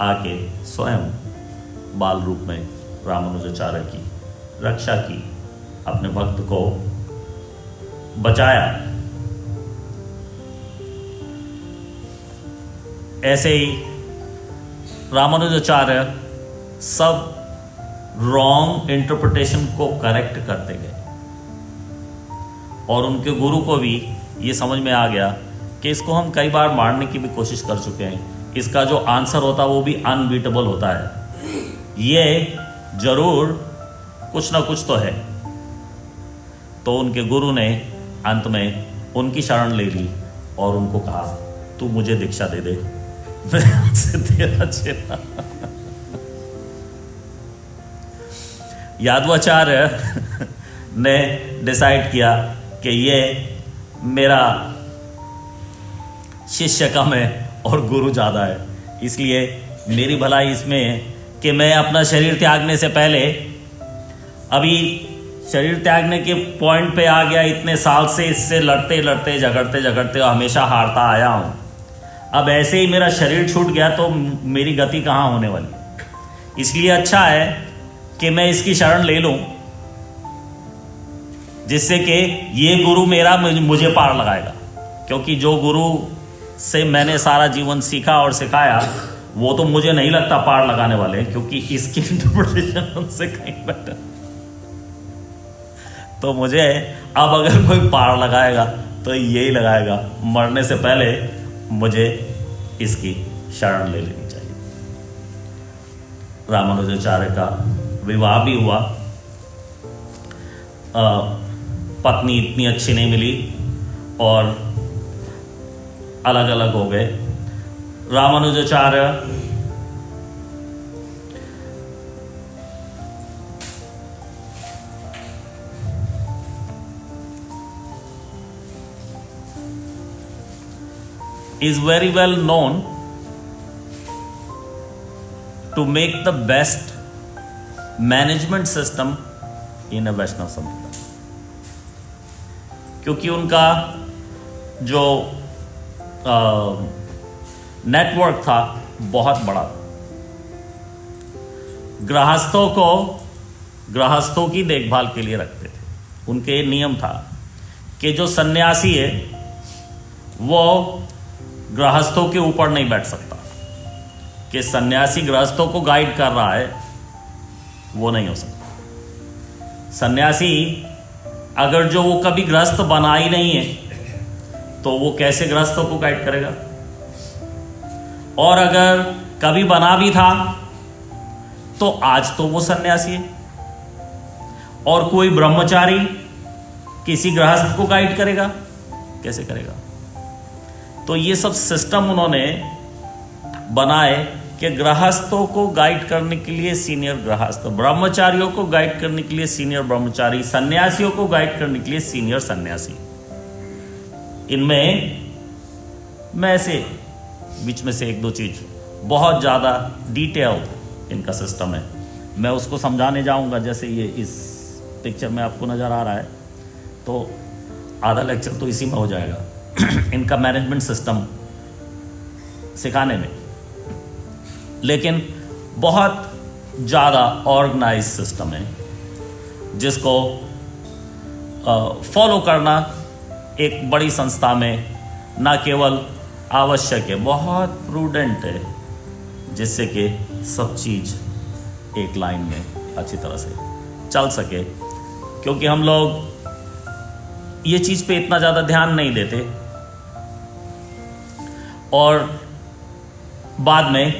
S1: आके स्वयं बाल रूप में रामानुजाचार्य की रक्षा की, अपने भक्त को बचाया। ऐसे ही रामानुजाचार्य सब रॉन्ग इंटरप्रिटेशन को करेक्ट करते गए और उनके गुरु को भी ये समझ में आ गया कि इसको हम कई बार मारने की भी कोशिश कर चुके हैं, इसका जो आंसर होता है वो भी अनबीटेबल होता है, ये जरूर कुछ ना कुछ तो है। तो उनके गुरु ने अंत में उनकी शरण ले ली और उनको कहा तू मुझे दीक्षा दे दे, मैं आज से तेरा चेला। यादवाचार्य ने डिसाइड किया कि ये मेरा शिष्य कम है और गुरु ज़्यादा है, इसलिए मेरी भलाई इसमें है कि मैं अपना शरीर त्यागने से पहले, अभी शरीर त्यागने के पॉइंट पे आ गया, इतने साल से इससे लड़ते लड़ते झगड़ते झगड़ते हमेशा हारता आया हूँ, अब ऐसे ही मेरा शरीर छूट गया तो मेरी गति कहाँ होने वाली, इसलिए अच्छा है कि मैं इसकी शरण ले लूँ, जिससे कि ये गुरु मेरा मुझे पार लगाएगा। क्योंकि जो गुरु से मैंने सारा जीवन सीखा और सिखाया वो तो मुझे नहीं लगता पार लगाने वाले, क्योंकि इसकी इंटरप्रिटेशन उनसे कहीं बेटर। तो मुझे अब अगर कोई पार लगाएगा तो यही लगाएगा, मरने से पहले मुझे इसकी शरण ले लेनी चाहिए। रामानुजाचार्य का विवाह भी हुआ। पत्नी इतनी अच्छी नहीं मिली और अलग अलग हो गए। Ramanujacharya is very well known to make the best management system in a Vaishnav संप्रदाय, क्योंकि उनका जो नेटवर्क था बहुत बड़ा। गृहस्थों की देखभाल के लिए रखते थे। उनके नियम था कि जो सन्यासी है वो गृहस्थों के ऊपर नहीं बैठ सकता, कि सन्यासी गृहस्थों को गाइड कर रहा है, वो नहीं हो सकता। सन्यासी अगर जो वो कभी गृहस्थ बना ही नहीं है तो वो कैसे गृहस्थों को गाइड करेगा? और अगर कभी बना भी था तो आज तो वो सन्यासी है, और कोई ब्रह्मचारी किसी गृहस्थ को गाइड करेगा? कैसे करेगा? तो ये सब सिस्टम उन्होंने बनाए कि गृहस्थों को गाइड करने के लिए सीनियर गृहस्थ, ब्रह्मचारियों को गाइड करने के लिए सीनियर ब्रह्मचारी, सन्यासियों को गाइड करने के लिए सीनियर सन्यासी। इनमें मैं ऐसे बीच में से एक दो चीज, बहुत ज़्यादा डिटेल इनका सिस्टम है, मैं उसको समझाने जाऊंगा। जैसे ये इस पिक्चर में आपको नज़र आ रहा है, तो आधा लेक्चर तो इसी में हो जाएगा इनका मैनेजमेंट सिस्टम सिखाने में। लेकिन बहुत ज़्यादा ऑर्गेनाइज सिस्टम है जिसको फॉलो करना एक बड़ी संस्था में ना केवल आवश्यक है, बहुत प्रूडेंट है, जिससे कि सब चीज़ एक लाइन में अच्छी तरह से चल सके। क्योंकि हम लोग ये चीज़ पे इतना ज़्यादा ध्यान नहीं देते और बाद में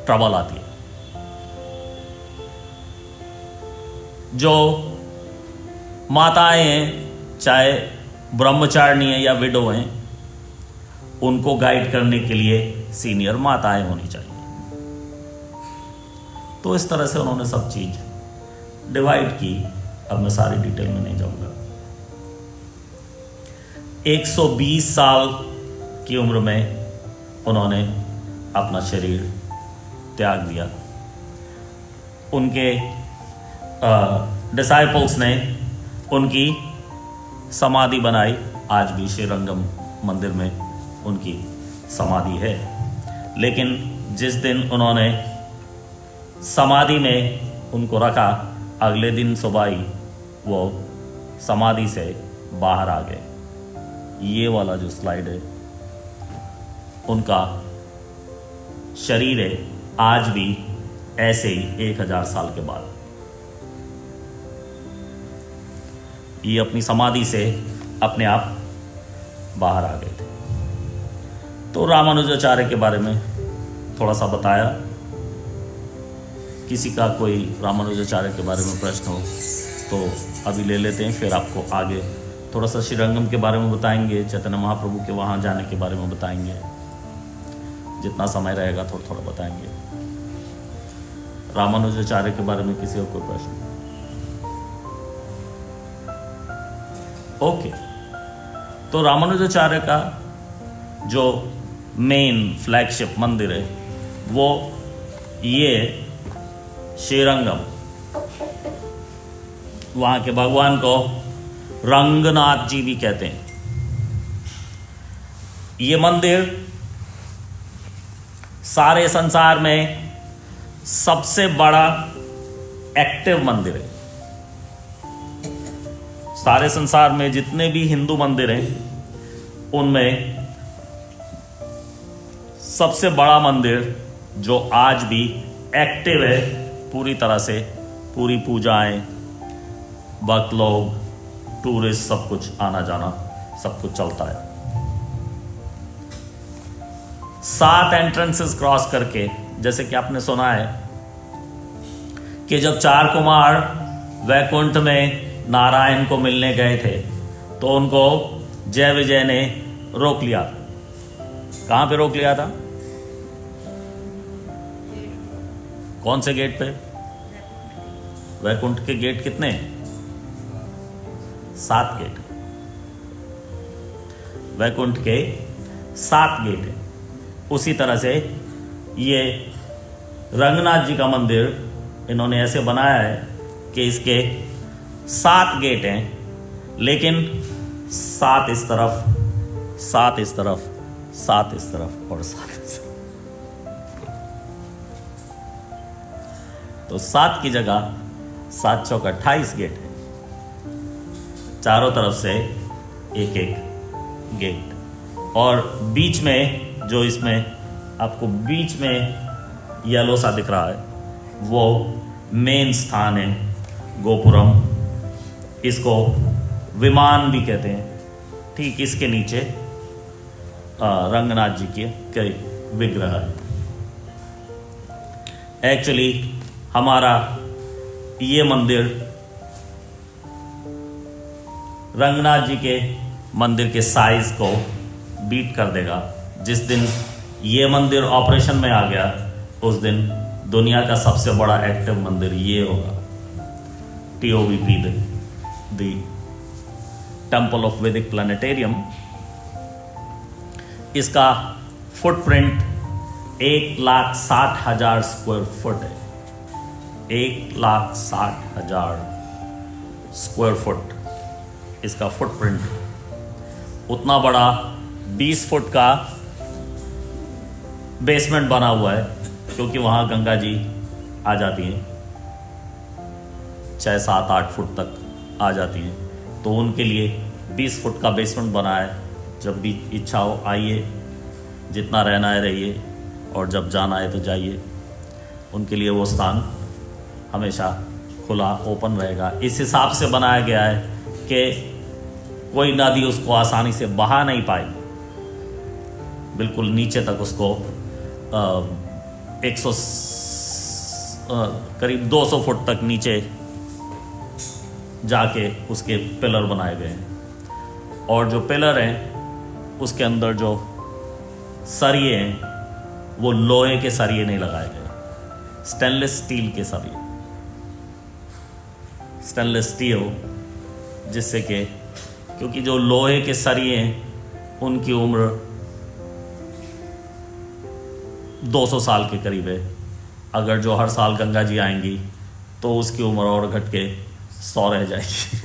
S1: ट्रबल आती है। जो माताएं हैं, चाहे ब्रह्मचारिणी हैं या विडो हैं, उनको गाइड करने के लिए सीनियर माताएं होनी चाहिए। तो इस तरह से उन्होंने सब चीज डिवाइड की। अब मैं सारी डिटेल में नहीं जाऊंगा। 120 साल की उम्र में उन्होंने अपना शरीर त्याग दिया। उनके डिसाइपल्स ने उनकी समाधि बनाई। आज भी श्रीरंगम मंदिर में उनकी समाधि है। लेकिन जिस दिन उन्होंने समाधि में उनको रखा, अगले दिन सुबह ही वो समाधि से बाहर आ गए। ये वाला जो स्लाइड है, उनका शरीर है आज भी ऐसे ही 1000 साल के बाद। ये अपनी समाधि से अपने आप बाहर आ गए थे। तो रामानुजाचार्य के बारे में थोड़ा सा बताया। किसी का कोई रामानुजाचार्य के बारे में प्रश्न हो तो अभी ले लेते हैं, फिर आपको आगे थोड़ा सा श्रीरंगम के बारे में बताएंगे, चैतन्य महाप्रभु के वहाँ जाने के बारे में बताएंगे, जितना समय रहेगा थोड़ा थोड़ा बताएंगे। रामानुजाचार्य के बारे में किसी को कोई प्रश्न? ओके, तो रामानुजाचार्य का जो मेन फ्लैगशिप मंदिर है वो ये श्रीरंगम। वहाँ के भगवान को रंगनाथ जी भी कहते हैं। ये मंदिर सारे संसार में सबसे बड़ा एक्टिव मंदिर है। सारे संसार में जितने भी हिंदू मंदिर हैं उनमें सबसे बड़ा मंदिर जो आज भी एक्टिव है पूरी तरह से, पूरी पूजाएं, भक्त लोग, टूरिस्ट, सब कुछ आना जाना सब कुछ चलता है। 7 एंट्रेंसेस क्रॉस करके, जैसे कि आपने सुना है कि जब 4 कुमार वैकुंठ में नारायण को मिलने गए थे तो उनको जय विजय ने रोक लिया। कहां पे रोक लिया था? कौन से गेट पे? वैकुंठ के गेट कितने? 7 गेट। वैकुंठ के 7 गेट हैं। उसी तरह से ये रंगनाथ जी का मंदिर इन्होंने ऐसे बनाया है कि इसके 7 गेट हैं, लेकिन 7 इस तरफ, 7 इस तरफ, 7 इस तरफ और 7 इस तरफ। तो 7 की जगह 7 चौक 28 गेट है, चारों तरफ से एक एक गेट। और बीच में, जो इसमें आपको बीच में येलो सा दिख रहा है, वो मेन स्थान है, गोपुरम। इसको विमान भी कहते हैं। ठीक इसके नीचे रंगनाथ जी के कई विग्रह है। एक्चुअली हमारा ये मंदिर रंगनाथ जी के मंदिर के साइज को बीट कर देगा। जिस दिन ये मंदिर ऑपरेशन में आ गया, उस दिन दुनिया का सबसे बड़ा एक्टिव मंदिर ये होगा, TOVP, द टेम्पल ऑफ वैदिक प्लानिटेरियम। इसका फुटप्रिंट 1,60,000 स्क्वायर फुट है। 1,60,000 स्क्वायर फुट इसका फुटप्रिंट। उतना बड़ा 20 फुट का बेसमेंट बना हुआ है, क्योंकि वहाँ गंगा जी आ जाती हैं, 6, 7, 8 फुट तक आ जाती हैं। तो उनके लिए 20 फुट का बेसमेंट बना है। जब भी इच्छा हो आइए, जितना रहना है रहिए, और जब जाना है तो जाइए। उनके लिए वो स्थान हमेशा खुला, ओपन रहेगा। इस हिसाब से बनाया गया है कि कोई नदी उसको आसानी से बहा नहीं पाएगी। बिल्कुल नीचे तक उसको करीब 200 फुट तक नीचे जाके उसके पिलर बनाए गए हैं। और जो पिलर हैं उसके अंदर जो सरिये हैं वो लोहे के सरिये नहीं लगाए गए, स्टेनलेस स्टील के सरिये। स्टेनलेस स्टील, जिससे कि क्योंकि जो लोहे के सरिये हैं उनकी उम्र 200 साल के करीब है। अगर जो हर साल गंगा जी आएंगी तो उसकी उम्र और घट के 100 रह जाएगी।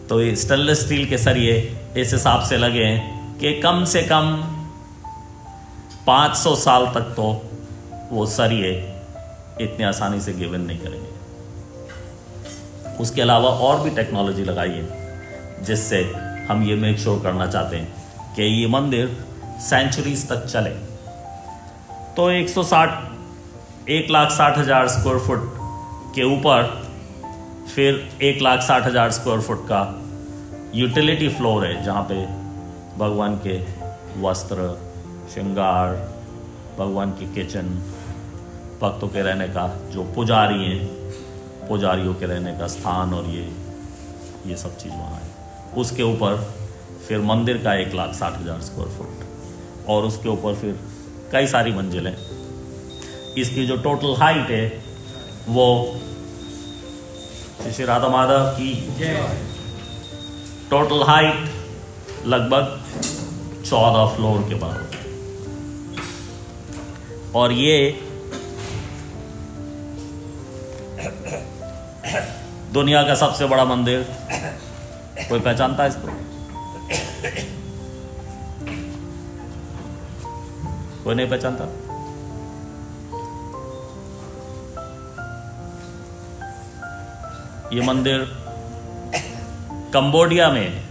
S1: तो ये स्टेनलेस स्टील के सरिये इस हिसाब से लगे हैं कि कम से कम 500 साल तक तो वो सरिये इतनी आसानी से गिवन नहीं करेंगे। उसके अलावा और भी टेक्नोलॉजी लगाई है, जिससे हम ये मेक श्योर करना चाहते हैं कि ये मंदिर सेंचुरीज तक चले। तो 1,60,000 स्क्वायर फुट के ऊपर फिर 1,60,000 स्क्वायर फुट का यूटिलिटी फ्लोर है, जहाँ पे भगवान के वस्त्र, श्रृंगार, भगवान की किचन, भक्तों के रहने का, जो पुजारी हैं पुजारियों के रहने का स्थान, और ये सब चीज़ वहाँ है। उसके ऊपर फिर मंदिर का 1,60,000 स्क्वायर फुट, और उसके ऊपर फिर कई सारी मंजिलें। इसकी जो टोटल हाइट है वो श्री राधा माधव की टोटल हाइट लगभग 14 फ्लोर के बाद। और ये दुनिया का सबसे बड़ा मंदिर, कोई पहचानता है इसको? कोई नहीं पहचानता? ये मंदिर कंबोडिया में है,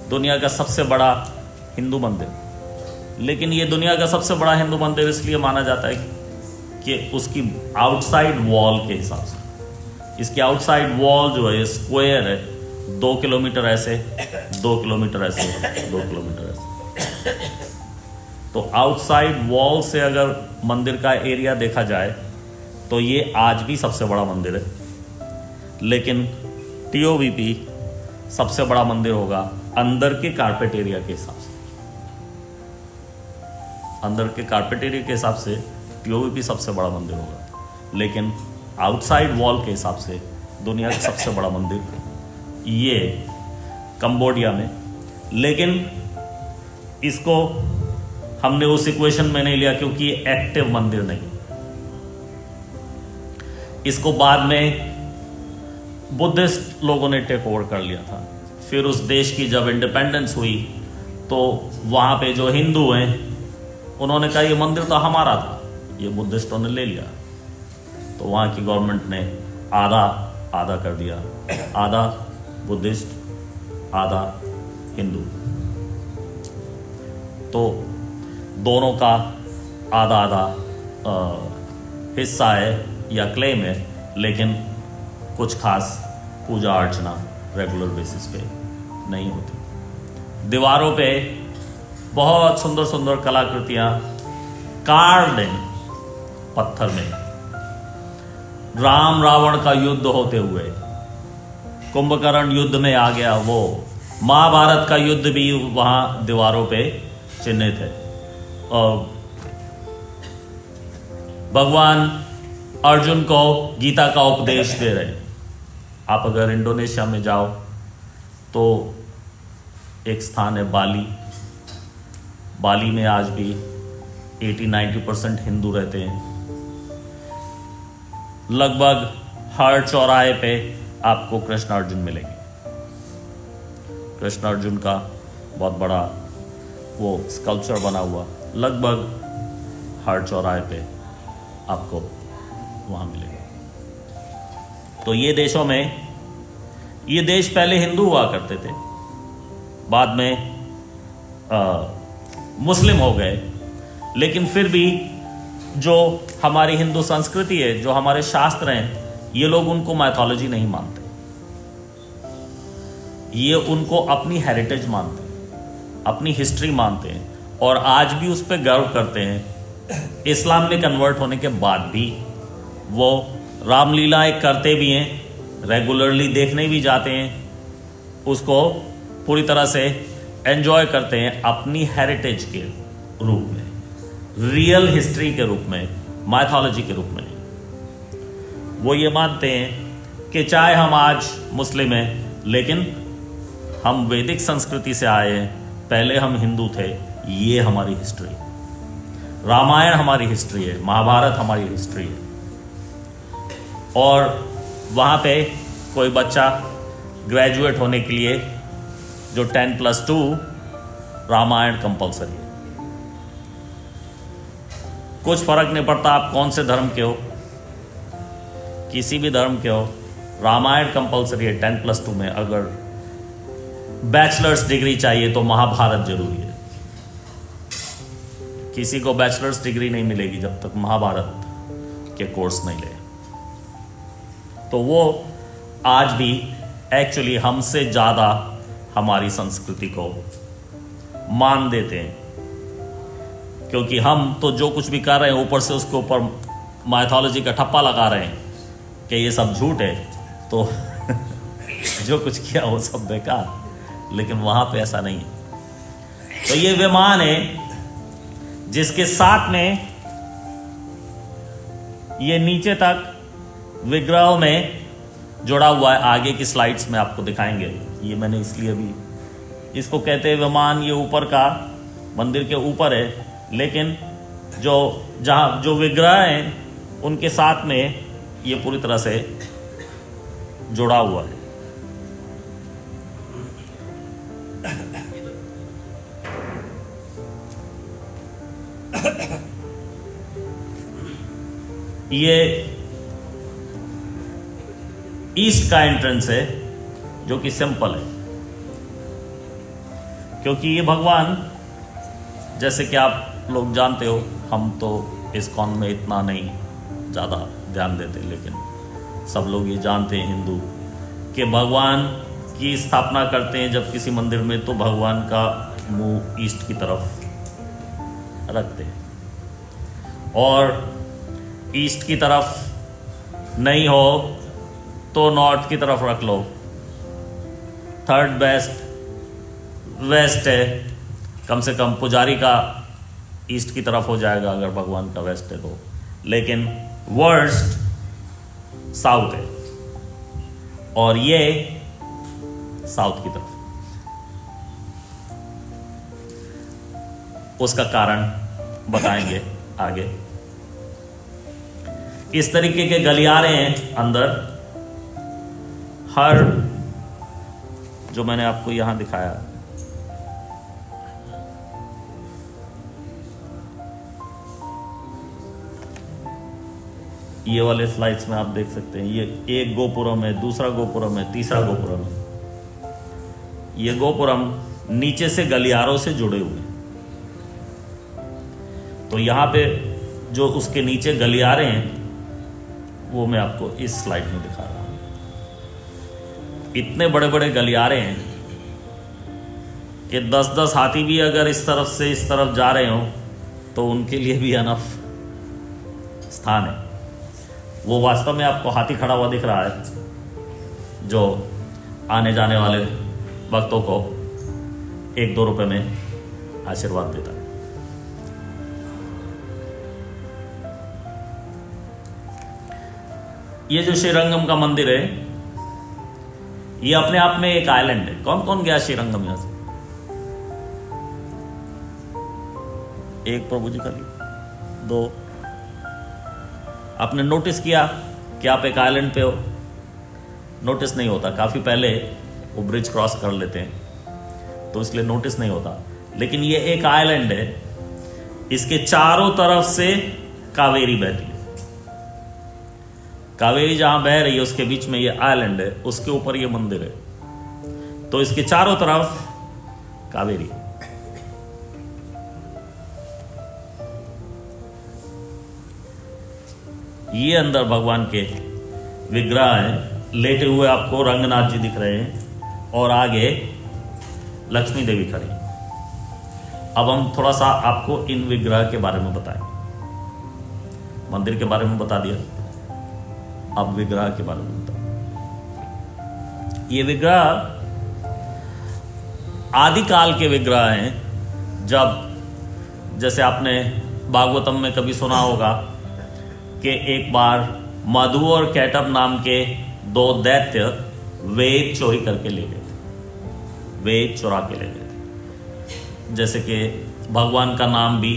S1: दुनिया का सबसे बड़ा हिंदू मंदिर। लेकिन ये दुनिया का सबसे बड़ा हिंदू मंदिर इसलिए माना जाता है कि उसकी आउटसाइड वॉल के हिसाब से, इसकी आउटसाइड वॉल जो है स्क्वायर है, 2 किलोमीटर ऐसे, 2 किलोमीटर ऐसे, 2 किलोमीटर ऐसे। तो आउटसाइड वॉल से अगर मंदिर का एरिया देखा जाए तो ये आज भी सबसे बड़ा मंदिर है, लेकिन टीओवीपी सबसे बड़ा मंदिर होगा अंदर के कारपेट एरिया के हिसाब से। अंदर के कारपेट एरिया के हिसाब से टीओवीपी सबसे बड़ा मंदिर होगा, लेकिन आउटसाइड वॉल के हिसाब से दुनिया का सबसे बड़ा मंदिर ये कंबोडिया में। लेकिन इसको हमने उस इक्वेशन में नहीं लिया क्योंकि ये एक्टिव मंदिर नहीं। इसको बाद में बुद्धिस्ट लोगों ने टेक ओवर कर लिया था। फिर उस देश की जब इंडिपेंडेंस हुई तो वहां पे जो हिंदू हैं उन्होंने कहा ये मंदिर तो हमारा था, ये बुद्धिस्टों ने ले लिया। तो वहां की गवर्नमेंट ने आधा आधा कर दिया, आधा बुद्धिस्ट आधा हिंदू। तो दोनों का आधा आधा हिस्सा है या क्लेम है, लेकिन कुछ खास पूजा अर्चना रेगुलर बेसिस पे नहीं होती। दीवारों पे बहुत सुंदर सुंदर कलाकृतियां कार्ड हैं पत्थर में। राम रावण का युद्ध होते हुए, कुंभकर्ण युद्ध में आ गया वो, महाभारत का युद्ध भी वहां दीवारों पे चिन्हित है। और भगवान अर्जुन को गीता का उपदेश दे रहे हैं। आप अगर इंडोनेशिया में जाओ तो एक स्थान है बाली। बाली में आज भी 80-90% हिंदू रहते हैं। लगभग हर चौराहे पे आपको कृष्ण अर्जुन मिलेंगे। कृष्ण अर्जुन का बहुत बड़ा वो स्कल्पचर बना हुआ लगभग हर चौराहे पे आपको वहां मिलेगा। तो ये देशों में, ये देश पहले हिंदू हुआ करते थे, बाद में मुस्लिम हो गए, लेकिन फिर भी जो हमारी हिंदू संस्कृति है, जो हमारे शास्त्र हैं, ये लोग उनको माइथोलॉजी नहीं मानते, ये उनको अपनी हेरिटेज मानते हैं, अपनी हिस्ट्री मानते हैं, और आज भी उस पर गर्व करते हैं। इस्लाम में कन्वर्ट होने के बाद भी वो रामलीलाएं करते भी हैं, रेगुलरली देखने भी जाते हैं, उसको पूरी तरह से एंजॉय करते हैं अपनी हेरिटेज के रूप में, रियल हिस्ट्री के रूप में, माइथोलॉजी के रूप में। वो ये मानते हैं कि चाहे हम आज मुस्लिम हैं, लेकिन हम वैदिक संस्कृति से आए हैं, पहले हम हिंदू थे, ये हमारी हिस्ट्री है। रामायण हमारी हिस्ट्री है, महाभारत हमारी हिस्ट्री है। और वहाँ पे कोई बच्चा ग्रेजुएट होने के लिए जो 10+2 रामायण कंपलसरी है। कुछ फर्क नहीं पड़ता आप कौन से धर्म के हो, किसी भी धर्म के हो, रामायण कंपलसरी है 10+2 में। अगर बैचलर्स डिग्री चाहिए तो महाभारत जरूरी है। किसी को बैचलर्स डिग्री नहीं मिलेगी जब तक महाभारत के कोर्स नहीं ले। तो वो आज भी एक्चुअली हमसे ज़्यादा हमारी संस्कृति को मान देते हैं, क्योंकि हम तो जो कुछ भी कर रहे हैं ऊपर से उसके ऊपर माइथोलॉजी का ठप्पा लगा रहे हैं कि ये सब झूठ है, तो जो कुछ किया वो सब बेकार। लेकिन वहाँ पे ऐसा नहीं है। तो ये विमान है जिसके साथ में ये नीचे तक विग्रह में जुड़ा हुआ है। आगे की स्लाइड्स में आपको दिखाएंगे। ये मैंने इसलिए अभी इसको कहते हैं विमान, ये ऊपर का मंदिर के ऊपर है, लेकिन जहाँ जो विग्रह हैं उनके साथ में ये पूरी तरह से जुड़ा हुआ है। ये ईस्ट का एंट्रेंस है जो कि सिंपल है, क्योंकि ये भगवान, जैसे कि आप लोग जानते हो, हम तो इस्कॉन में इतना नहीं ज़्यादा ध्यान देते, लेकिन सब लोग ये जानते हैं हिंदू कि भगवान की स्थापना करते हैं जब किसी मंदिर में, तो भगवान का मुंह ईस्ट की तरफ रखते हैं, और ईस्ट की तरफ नहीं हो तो नॉर्थ की तरफ रख लो। थर्ड बेस्ट वेस्ट है, कम से कम पुजारी का ईस्ट की तरफ हो जाएगा अगर भगवान का वेस्ट है तो, लेकिन वर्स्ट साउथ है और ये साउथ की तरफ। उसका कारण बताएंगे आगे। इस तरीके के गलियारे हैं अंदर, हर जो मैंने आपको यहां दिखाया, ये वाले स्लाइड्स में आप देख सकते हैं, ये एक गोपुरम है, दूसरा गोपुरम है, तीसरा गोपुरम है। ये गोपुरम नीचे से गलियारों से जुड़े हुए हैं। तो यहां पे जो उसके नीचे गलियारे हैं वो मैं आपको इस स्लाइड में दिखा रहा हूं। इतने बड़े बड़े गलियारे हैं कि 10-10 हाथी भी अगर इस तरफ से इस तरफ जा रहे हो तो उनके लिए भी अनफ स्थान है। वो वास्तव में आपको हाथी खड़ा हुआ दिख रहा है जो आने जाने वाले भक्तों को 1-2 रुपए में आशीर्वाद देता है। ये जो श्रीरंगम का मंदिर है, ये अपने आप में एक आइलैंड है। कौन कौन गया श्रीरंगम यहां से? एक प्रभु जी खाली, 2। आपने नोटिस किया कि आप एक आइलैंड पे हो? नोटिस नहीं होता, काफी पहले वो ब्रिज क्रॉस कर लेते हैं तो इसलिए नोटिस नहीं होता। लेकिन ये एक आइलैंड है, इसके चारों तरफ से कावेरी बहती है। कावेरी जहां बह रही है उसके बीच में ये आइलैंड है, उसके ऊपर ये मंदिर है। तो इसके चारों तरफ कावेरी। ये अंदर भगवान के विग्रह हैं, लेटे हुए आपको रंगनाथ जी दिख रहे हैं और आगे लक्ष्मी देवी खड़ी। अब हम थोड़ा सा आपको इन विग्रह के बारे में बताएं। मंदिर के बारे में बता दिया, अब विग्रह के बारे में बता। ये विग्रह आदिकाल के विग्रह हैं। जब जैसे आपने भागवतम में कभी सुना होगा कि एक बार मधु और कैटब नाम के 2 दैत्य वेद चोरी करके ले गए थे, वेद चुरा के ले गए थे। जैसे कि भगवान का नाम भी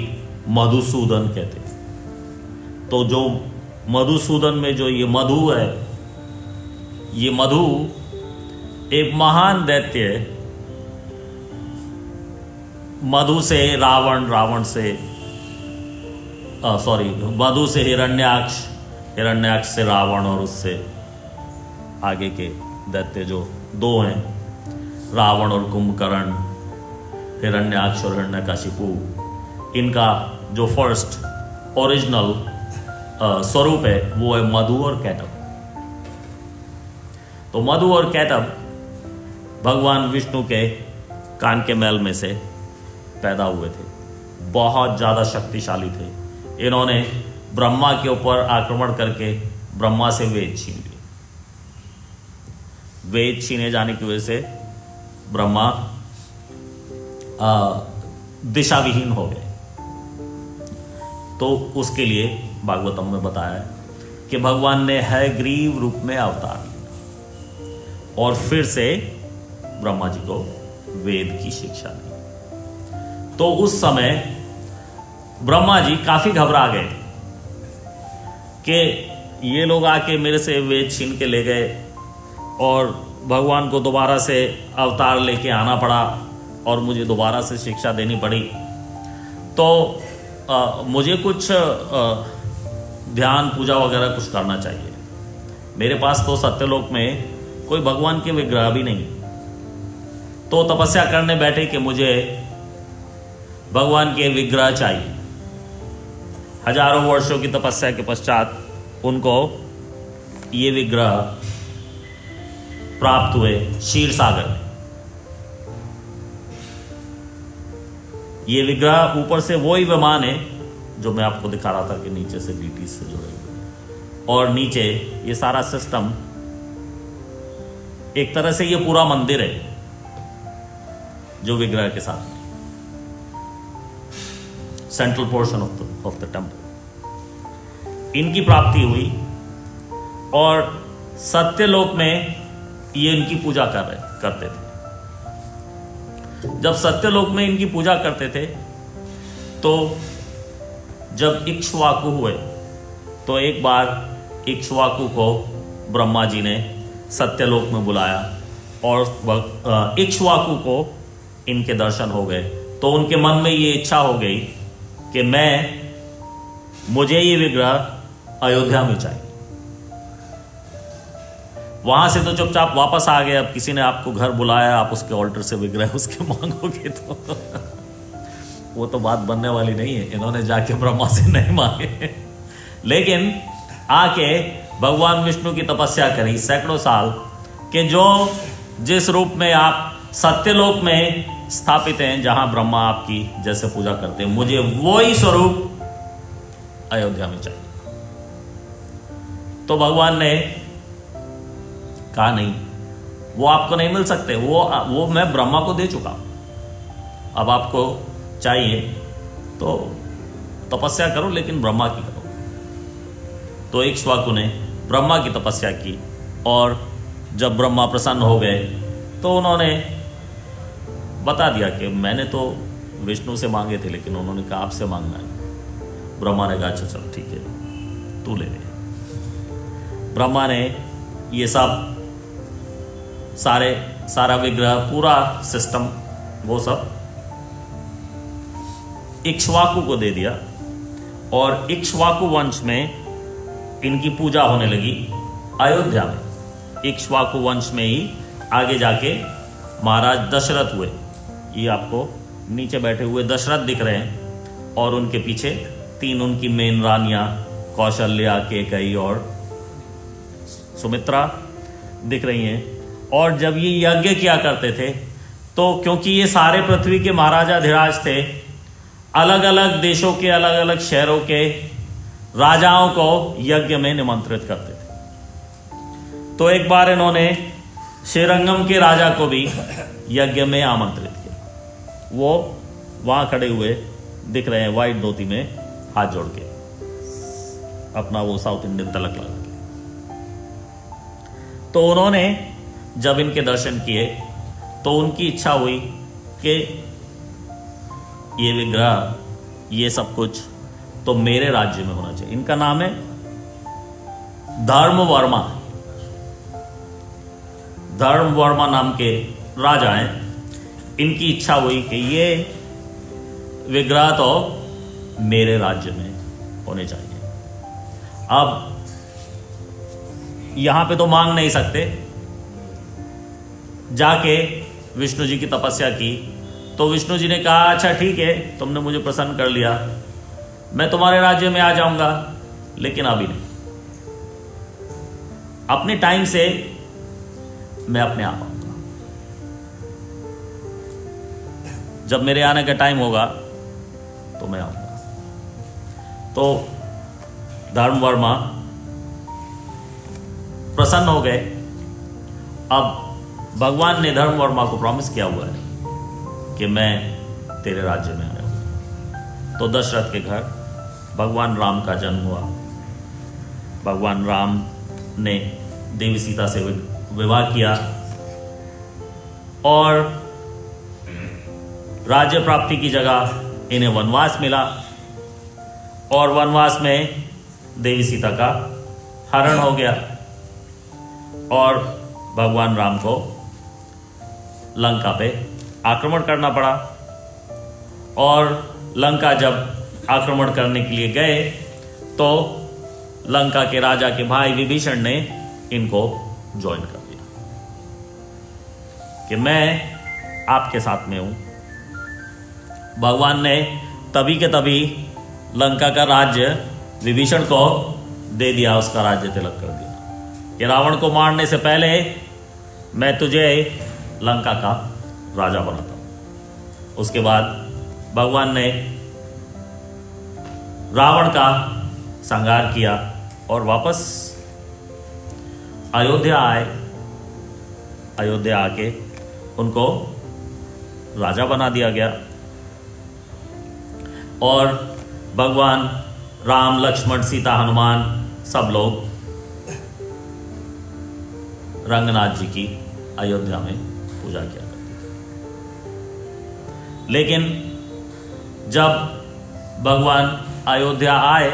S1: मधुसूदन कहते हैं। तो जो मधुसूदन में जो ये मधु है, ये मधु एक महान दैत्य है। मधु से रावण, रावण से मधु से हिरण्याक्ष, हिरण्याक्ष से रावण, और उससे आगे के दैत्य जो 2 हैं, रावण और कुंभकर्ण, हिरण्याक्ष और हिरण्यकशिपु, इनका जो फर्स्ट ओरिजिनल स्वरूप है वो है मधु और कैटब। तो मधु और कैटब भगवान विष्णु के कान के मैल में से पैदा हुए थे। बहुत ज्यादा शक्तिशाली थे। इन्होंने ब्रह्मा के ऊपर आक्रमण करके ब्रह्मा से वेद छीन लिए। वेद छीने जाने की वजह से ब्रह्मा दिशा विहीन हो गए। तो उसके लिए भागवतम में बताया है कि भगवान ने हयग्रीव रूप में अवतार लिया और फिर से ब्रह्मा जी को वेद की शिक्षा दी। तो उस समय ब्रह्मा जी काफी घबरा गए कि ये लोग आके मेरे से वेद छीन के ले गए और भगवान को दोबारा से अवतार लेके आना पड़ा और मुझे दोबारा से शिक्षा देनी पड़ी। तो मुझे कुछ ध्यान पूजा वगैरह कुछ करना चाहिए। मेरे पास तो सत्यलोक में कोई भगवान के विग्रह भी नहीं। तो तपस्या करने बैठे कि मुझे भगवान के विग्रह चाहिए। हजारों वर्षों की तपस्या के पश्चात उनको ये विग्रह प्राप्त हुए क्षीर सागर में। ये विग्रह ऊपर से वही विमान है जो मैं आपको दिखा रहा था कि नीचे से बीटी से जुड़े हुए, और नीचे ये सारा सिस्टम, एक तरह से ये पूरा मंदिर है जो विग्रह के साथ, central portion of the temple. इनकी प्राप्ति हुई और सत्यलोक में ये इनकी पूजा करते थे। जब सत्यलोक में इनकी पूजा करते थे तो जब इक्ष्वाकु हुए तो एक बार इक्ष्वाकु को ब्रह्मा जी ने सत्यलोक में बुलाया और इक्ष्वाकु को इनके दर्शन हो गए। तो उनके मन में ये इच्छा हो गई कि मुझे ये विग्रह अयोध्या में चाहिए। वहां से तो चुपचाप वापस आ गए। अब किसी ने आपको घर बुलाया, आप उसके ऑल्टर से विग्रह उसके मांगोगे तो वो तो बात बनने वाली नहीं है। इन्होंने जाके ब्रह्मा से नहीं मांगे, लेकिन आके भगवान विष्णु की तपस्या करी सैकड़ों साल कि जो जिस रूप में आप सत्यलोक में स्थापित हैं, जहां ब्रह्मा आपकी जैसे पूजा करते हैं, मुझे वही स्वरूप अयोध्या में चाहिए। तो भगवान ने कहा नहीं, वो आपको नहीं मिल सकते, वो मैं ब्रह्मा को दे चुका। अब आपको चाहिए तो तपस्या करो, लेकिन ब्रह्मा की करो। तो इक्ष्वाकु ने ब्रह्मा की तपस्या की और जब ब्रह्मा प्रसन्न हो गए तो उन्होंने बता दिया कि मैंने तो विष्णु से मांगे थे, लेकिन उन्होंने कहा आपसे मांगना है। ब्रह्मा ने कहा अच्छा चलो ठीक है, तू ले ले। ब्रह्मा ने ये सब सारा विग्रह, पूरा सिस्टम, वो सब इक्ष्वाकु को दे दिया और इक्ष्वाकु वंश में इनकी पूजा होने लगी अयोध्या में। इक्ष्वाकु वंश में ही आगे जाके महाराज दशरथ हुए। ये आपको नीचे बैठे हुए दशरथ दिख रहे हैं और उनके पीछे 3 उनकी मेन रानियां, कौशल्या, कैकेयी और सुमित्रा दिख रही हैं। और जब ये यज्ञ किया करते थे तो क्योंकि ये सारे पृथ्वी के महाराजा धीराज थे, अलग अलग देशों के, अलग अलग शहरों के राजाओं को यज्ञ में निमंत्रित करते थे। तो एक बार इन्होंने श्रीरंगम के राजा को भी यज्ञ में आमंत्रित किया। वो वहां खड़े हुए दिख रहे हैं व्हाइट धोती में, हाथ जोड़ के, अपना वो साउथ इंडियन तलक लगा के। तो उन्होंने जब इनके दर्शन किए तो उनकी इच्छा हुई कि ये विग्रह, ये सब कुछ तो मेरे राज्य में होना चाहिए। इनका नाम है धर्मवर्मा। धर्मवर्मा नाम के राजा हैं। इनकी इच्छा हुई कि ये विग्रह तो मेरे राज्य में होने चाहिए। अब यहां पे तो मांग नहीं सकते, जाके विष्णु जी की तपस्या की। तो विष्णु जी ने कहा अच्छा ठीक है, तुमने मुझे प्रसन्न कर लिया, मैं तुम्हारे राज्य में आ जाऊंगा, लेकिन अभी नहीं, अपने टाइम से मैं अपने आप आऊंगा। जब मेरे आने का टाइम होगा तो मैं आऊंगा। तो धर्मवर्मा प्रसन्न हो गए। अब भगवान ने धर्मवर्मा को प्रॉमिस किया हुआ है कि मैं तेरे राज्य में आऊंगा। तो दशरथ के घर भगवान राम का जन्म हुआ। भगवान राम ने देवी सीता से विवाह किया और राज्य प्राप्ति की जगह इन्हें वनवास मिला और वनवास में देवी सीता का हरण हो गया और भगवान राम को लंका पे आक्रमण करना पड़ा। और लंका जब आक्रमण करने के लिए गए तो लंका के राजा के भाई विभीषण ने इनको ज्वाइन कर दिया कि मैं आपके साथ में हूं। भगवान ने तभी के तभी लंका का राज्य विभीषण को दे दिया, उसका राज्य तिलक कर दिया कि रावण को मारने से पहले मैं तुझे लंका का राजा बनाता हूं। उसके बाद भगवान ने रावण का संहार किया और वापस अयोध्या आए। अयोध्या आके उनको राजा बना दिया गया और भगवान राम, लक्ष्मण, सीता, हनुमान सब लोग रंगनाथ जी की अयोध्या में पूजा किया करते थे। लेकिन जब भगवान अयोध्या आए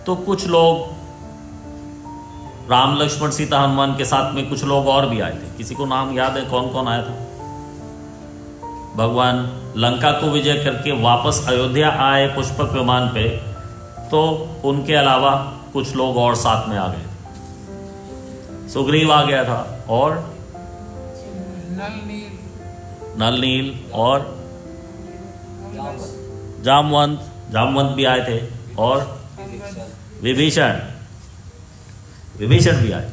S1: तो कुछ लोग, राम, लक्ष्मण, सीता, हनुमान के साथ में कुछ लोग और भी आए थे। किसी को नाम याद है कौन कौन आया था? भगवान लंका को विजय करके वापस अयोध्या आए पुष्पक विमान पे, तो उनके अलावा कुछ लोग और साथ में आ गए थे। सुग्रीव आ गया था और नल नील और जामवंत भी आए थे और विभीषण भी आए।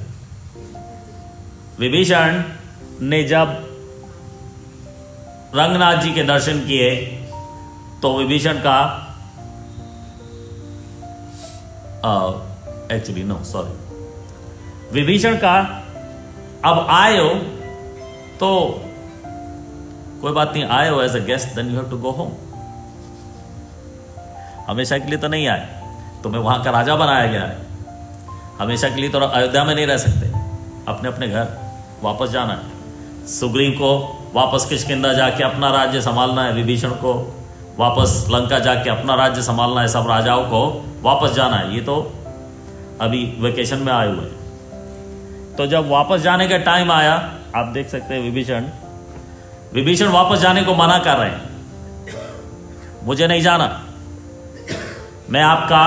S1: विभीषण ने जब रंगनाथ जी के दर्शन किए तो विभीषण का विभीषण का अब आए हो तो कोई बात नहीं, आए हो as a guest, then you have to go home. हमेशा के लिए तो नहीं आए, तुम्हें वहां का राजा बनाया गया है, हमेशा के लिए तो अयोध्या में नहीं रह सकते, अपने अपने घर वापस जाना है। सुग्रीव को वापस किष्किंधा जाके अपना राज्य संभालना है, विभीषण को वापस लंका जाके अपना राज्य संभालना है, सब राजाओं को वापस जाना है। ये तो अभी वेकेशन में आए हुए हैं। तो जब वापस जाने का टाइम आया, आप देख सकते हैं विभीषण वापस जाने को मना कर रहे हैं। मुझे नहीं जाना, मैं आपका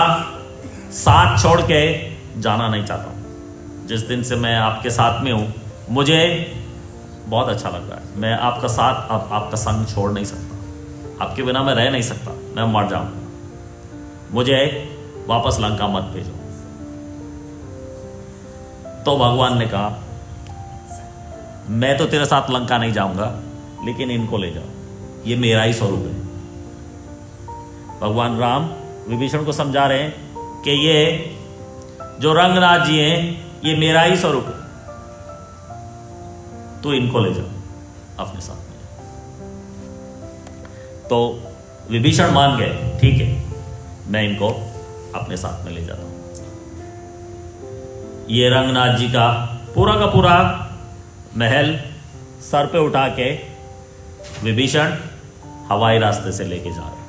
S1: साथ छोड़ के जाना नहीं चाहता हूं। जिस दिन से मैं आपके साथ में हूं, मुझे बहुत अच्छा लग रहा है। मैं आपका साथ, आपका संग छोड़ नहीं सकता, आपके बिना मैं रह नहीं सकता, मैं मर जाऊंगा, मुझे वापस लंका मत भेजो। तो भगवान ने कहा, मैं तो तेरे साथ लंका नहीं जाऊंगा, लेकिन इनको ले जाओ, ये मेरा ही स्वरूप है। भगवान राम विभीषण को समझा रहे हैं कि ये जो रंगनाथ जी हैं, ये मेरा ही स्वरूप है, तो इनको ले जाओ अपने साथ में। तो विभीषण मान गए, ठीक है, मैं इनको अपने साथ में ले जाता हूं। ये रंगनाथ जी का पूरा महल सर पे उठा के विभीषण हवाई रास्ते से लेके जा रहे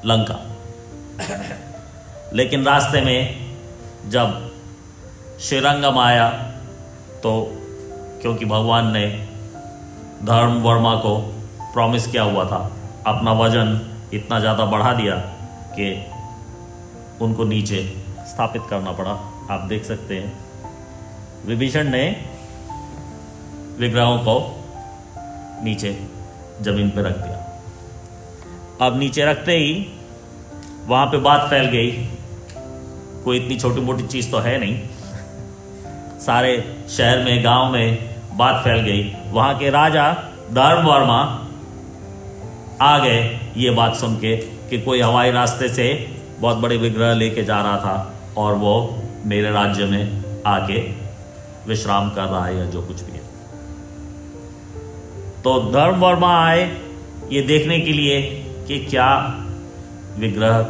S1: लंका। लेकिन रास्ते में जब श्रीरंगम आया तो क्योंकि भगवान ने धर्म वर्मा को प्रॉमिस किया हुआ था, अपना वजन इतना ज़्यादा बढ़ा दिया कि उनको नीचे स्थापित करना पड़ा। आप देख सकते हैं विभीषण ने विग्रहों को नीचे जमीन पर रख दिया। अब नीचे रखते ही वहां पे बात फैल गई, कोई इतनी छोटी मोटी चीज तो है नहीं, सारे शहर में, गांव में बात फैल गई। वहां के राजा धर्मवर्मा आ गए ये बात सुन के कि कोई हवाई रास्ते से बहुत बड़े विग्रह लेके जा रहा था और वो मेरे राज्य में आके विश्राम कर रहा है या जो कुछ भी है। तो धर्मवर्मा आए ये देखने के लिए कि क्या विग्रह,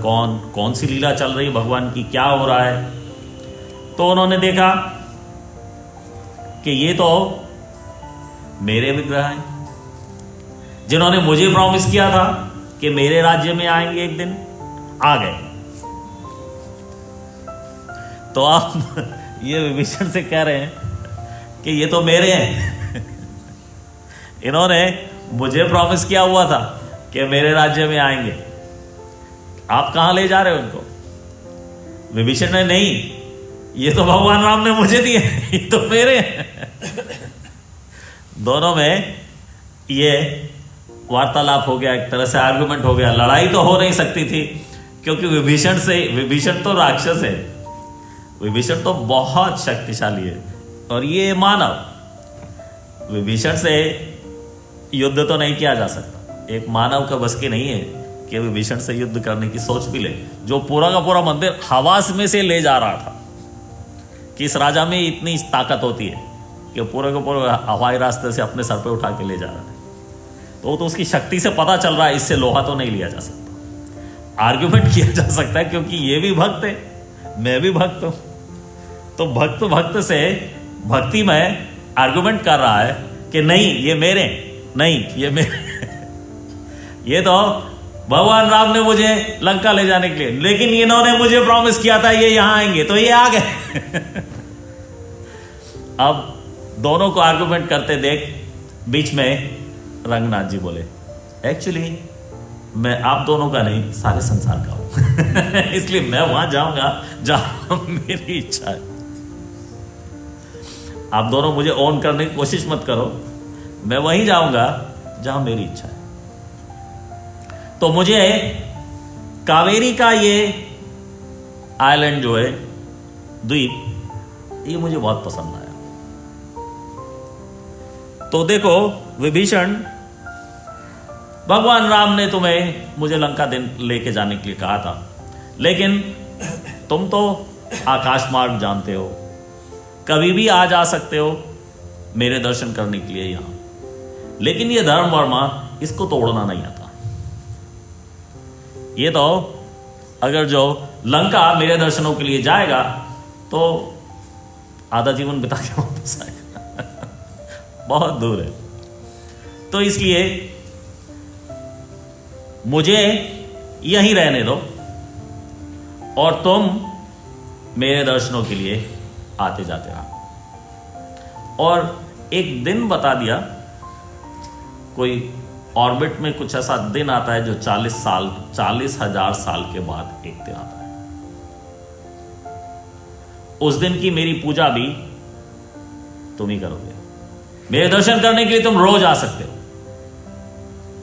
S1: कौन सी लीला चल रही है भगवान की, क्या हो रहा है। तो उन्होंने देखा कि ये तो मेरे विग्रह हैं जिन्होंने मुझे प्रॉमिस किया था कि मेरे राज्य में आएंगे एक दिन, आ गए। तो आप ये विभीषण से कह रहे हैं कि ये तो मेरे हैं इन्होंने मुझे प्रॉमिस किया हुआ था कि मेरे राज्य में आएंगे, आप कहां ले जा रहे हो इनको? विभीषण ने, नहीं, ये तो भगवान राम ने मुझे दिए, ये तो मेरे हैं। दोनों में ये वार्तालाप हो गया, एक तरह से आर्गुमेंट हो गया। लड़ाई तो हो नहीं सकती थी क्योंकि विभीषण तो राक्षस है, विभीषण तो बहुत शक्तिशाली है, और ये मानव, विभीषण से युद्ध तो नहीं किया जा सकता, एक मानव का बस की नहीं है कि विभीषण से युद्ध करने की सोच भी ले, जो पूरा का पूरा मंदिर हवास में से ले जा रहा था। कि इस राजा में इतनी ताकत होती है कि पूरे को पूरे हवाई रास्ते से अपने सर पे उठा के ले जा रहा है, तो उसकी शक्ति से पता चल रहा है इससे लोहा तो नहीं लिया जा सकता। आर्ग्यूमेंट किया जा सकता है क्योंकि ये भी भक्त है, मैं भी भक्त हूं, तो भक्त भक्त से भक्ति में आर्ग्यूमेंट कर रहा है कि नहीं ये मेरे, नहीं ये मेरे ये तो भगवान राम ने मुझे लंका ले जाने के लिए, लेकिन इन्होंने मुझे प्रॉमिस किया था ये यहां आएंगे, तो ये आ गए अब दोनों को आर्गुमेंट करते देख बीच में रंगनाथ जी बोले, एक्चुअली मैं आप दोनों का नहीं, सारे संसार का हूं इसलिए मैं वहां जाऊंगा जहां मेरी इच्छा है। आप दोनों मुझे ऑन करने की कोशिश मत करो, मैं वहीं जाऊंगा जहां मेरी इच्छा है। तो मुझे कावेरी का ये आइलैंड जो है, द्वीप, ये मुझे बहुत पसंद आया। तो देखो विभीषण, भगवान राम ने तुम्हें मुझे लंका लेके जाने के लिए कहा था, लेकिन तुम तो आकाश मार्ग जानते हो, कभी भी आ जा सकते हो मेरे दर्शन करने के लिए यहां, लेकिन ये धर्म वर्मा इसको तोड़ना नहीं आता। ये तो अगर जो लंका मेरे दर्शनों के लिए जाएगा तो आधा जीवन बिता के वापस आएगा बहुत दूर है। तो इसलिए मुझे यहीं रहने दो और तुम मेरे दर्शनों के लिए आते जाते रहो। और एक दिन बता दिया, कोई ऑर्बिट में कुछ ऐसा दिन आता है जो 40,000 साल के बाद एक दिन आता है। उस दिन की मेरी पूजा भी तुम ही करोगे, मेरे दर्शन करने के लिए तुम रोज आ सकते हो,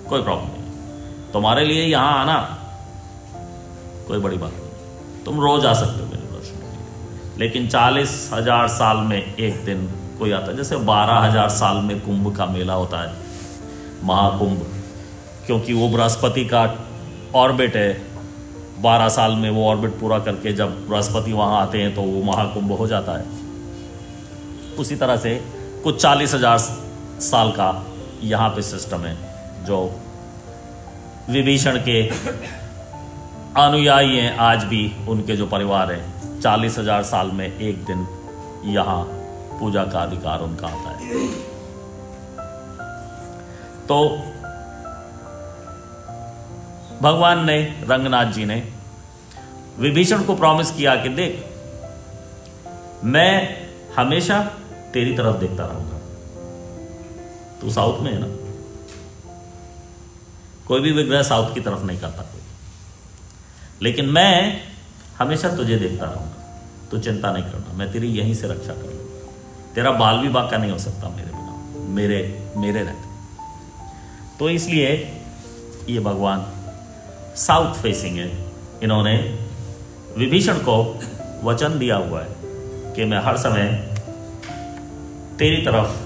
S1: कोई प्रॉब्लम नहीं। तुम्हारे लिए यहां आना कोई बड़ी बात नहीं, तुम रोज आ सकते हो मेरे दर्शन के लिए। लेकिन 40,000 साल में एक दिन कोई आता है, जैसे 12,000 साल में कुंभ का मेला होता है, महाकुंभ, क्योंकि वो बृहस्पति का ऑर्बिट है। 12 साल में वो ऑर्बिट पूरा करके जब बृहस्पति वहां आते हैं तो वो महाकुंभ हो जाता है। उसी तरह से कुछ 40,000 साल का यहाँ पे सिस्टम है, जो विभीषण के अनुयायी हैं आज भी, उनके जो परिवार है, 40,000 साल में एक दिन यहाँ पूजा का अधिकार उनका आता है। तो भगवान ने, रंगनाथ जी ने विभीषण को प्रॉमिस किया कि देख, मैं हमेशा तेरी तरफ देखता रहूंगा। तू साउथ में है ना, कोई भी विग्रह साउथ की तरफ नहीं करता कोई, लेकिन मैं हमेशा तुझे देखता रहूंगा, तू चिंता नहीं करना, मैं तेरी यहीं से रक्षा करूंगा। तेरा बाल भी बाका नहीं हो सकता मेरे बिना, मेरे रहते। तो इसलिए ये भगवान साउथ फेसिंग है। इन्होंने विभीषण को वचन दिया हुआ है कि मैं हर समय तेरी तरफ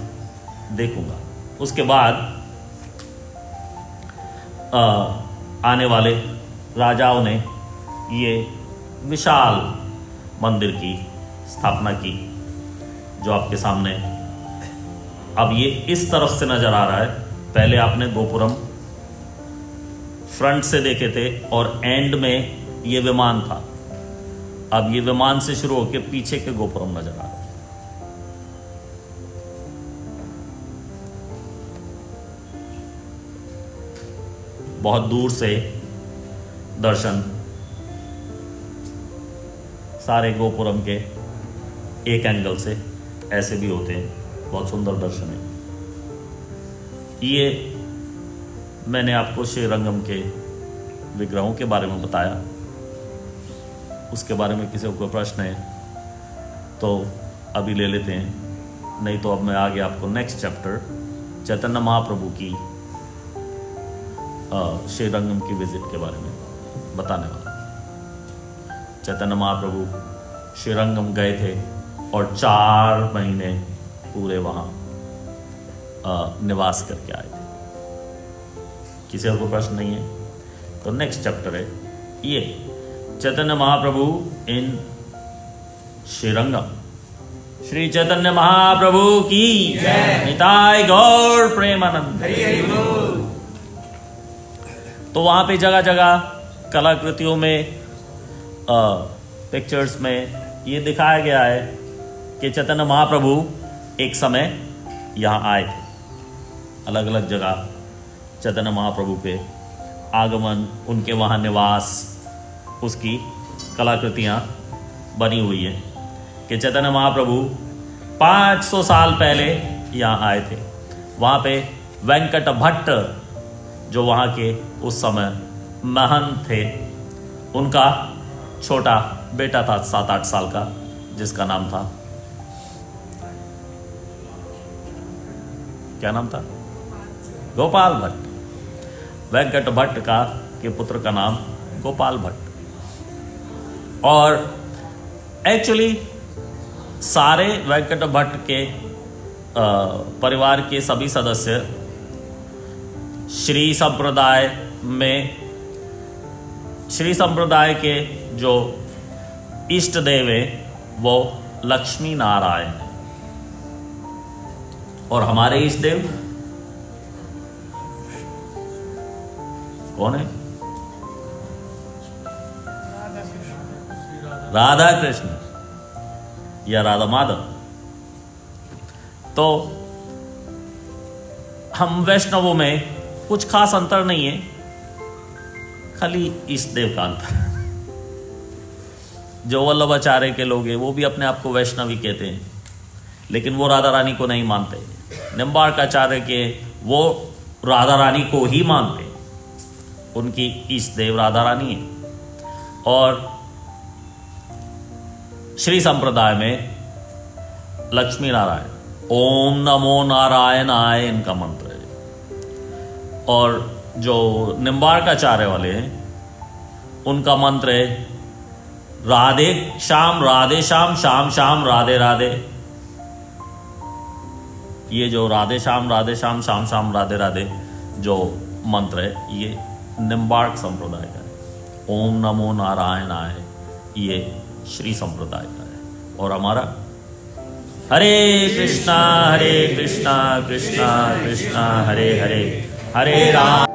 S1: देखूंगा। उसके बाद आने वाले राजाओं ने ये विशाल मंदिर की स्थापना की, जो आपके सामने अब ये इस तरफ से नजर आ रहा है। पहले आपने गोपुरम फ्रंट से देखे थे और एंड में ये विमान था, अब ये विमान से शुरू होकर पीछे के गोपुरम नजर आ रहा है। बहुत दूर से दर्शन सारे गोपुरम के एक एंगल से ऐसे भी होते हैं, बहुत सुंदर दर्शन है। ये मैंने आपको श्रीरंगम के विग्रहों के बारे में बताया। उसके बारे में किसी को कोई प्रश्न है तो अभी ले लेते हैं, नहीं तो अब मैं आगे आपको नेक्स्ट चैप्टर चैतन्य महाप्रभु की श्रीरंगम की विजिट के बारे में बताने वाला। चैतन्य महाप्रभु श्रीरंगम गए थे और 4 महीने पूरे वहां निवास करके आए थे। किसी और को प्रश्न नहीं है तो नेक्स्ट चैप्टर है ये चैतन्य महाप्रभु इन श्रीरंगम। श्री चैतन्य महाप्रभु की निताय गौर प्रेमानंद। तो वहां पे जगह जगह कलाकृतियों में पिक्चर्स में ये दिखाया गया है कि चैतन्य महाप्रभु एक समय यहाँ आए थे। अलग अलग जगह चैतन्य महाप्रभु के आगमन, उनके वहाँ निवास, उसकी कलाकृतियाँ बनी हुई हैं कि चैतन्य महाप्रभु 500 साल पहले यहाँ आए थे। वहाँ पे वेंकट भट्ट जो वहाँ के उस समय महंत थे, उनका छोटा बेटा था 7-8 साल का, जिसका नाम था, क्या नाम था? गोपाल भट्ट। वेंकट भट्ट के पुत्र का नाम गोपाल भट्ट। और एक्चुअली सारे वेंकट भट्ट के परिवार के सभी सदस्य श्री संप्रदाय के जो इष्ट देव है वो लक्ष्मी नारायण है। और हमारे इष्ट देव कौन है? राधा कृष्ण या राधा माधव। तो हम वैष्णवों में कुछ खास अंतर नहीं है, खाली इष्ट देव का अंतर। जो वल्लभाचार्य के लोग हैं वो भी अपने आप को वैष्णवी कहते हैं, लेकिन वो राधा रानी को नहीं मानते। निम्बार्काचार्य के वो राधा रानी को ही मानते, उनकी इष्ट देव राधा रानी है। और श्री संप्रदाय में लक्ष्मी नारायण, ओम नमो नारायणाय इनका मंत्र है। और जो निम्बार्काचार्य वाले हैं उनका मंत्र है राधे श्याम श्याम श्याम राधे राधे। ये जो राधे श्याम श्याम श्याम राधे राधे जो मंत्र है ये निम्बार्क संप्रदाय का है। ओम नमो नारायणाय ये श्री संप्रदाय का है। और हमारा हरे कृष्णा कृष्णा कृष्णा हरे हरे, हरे राम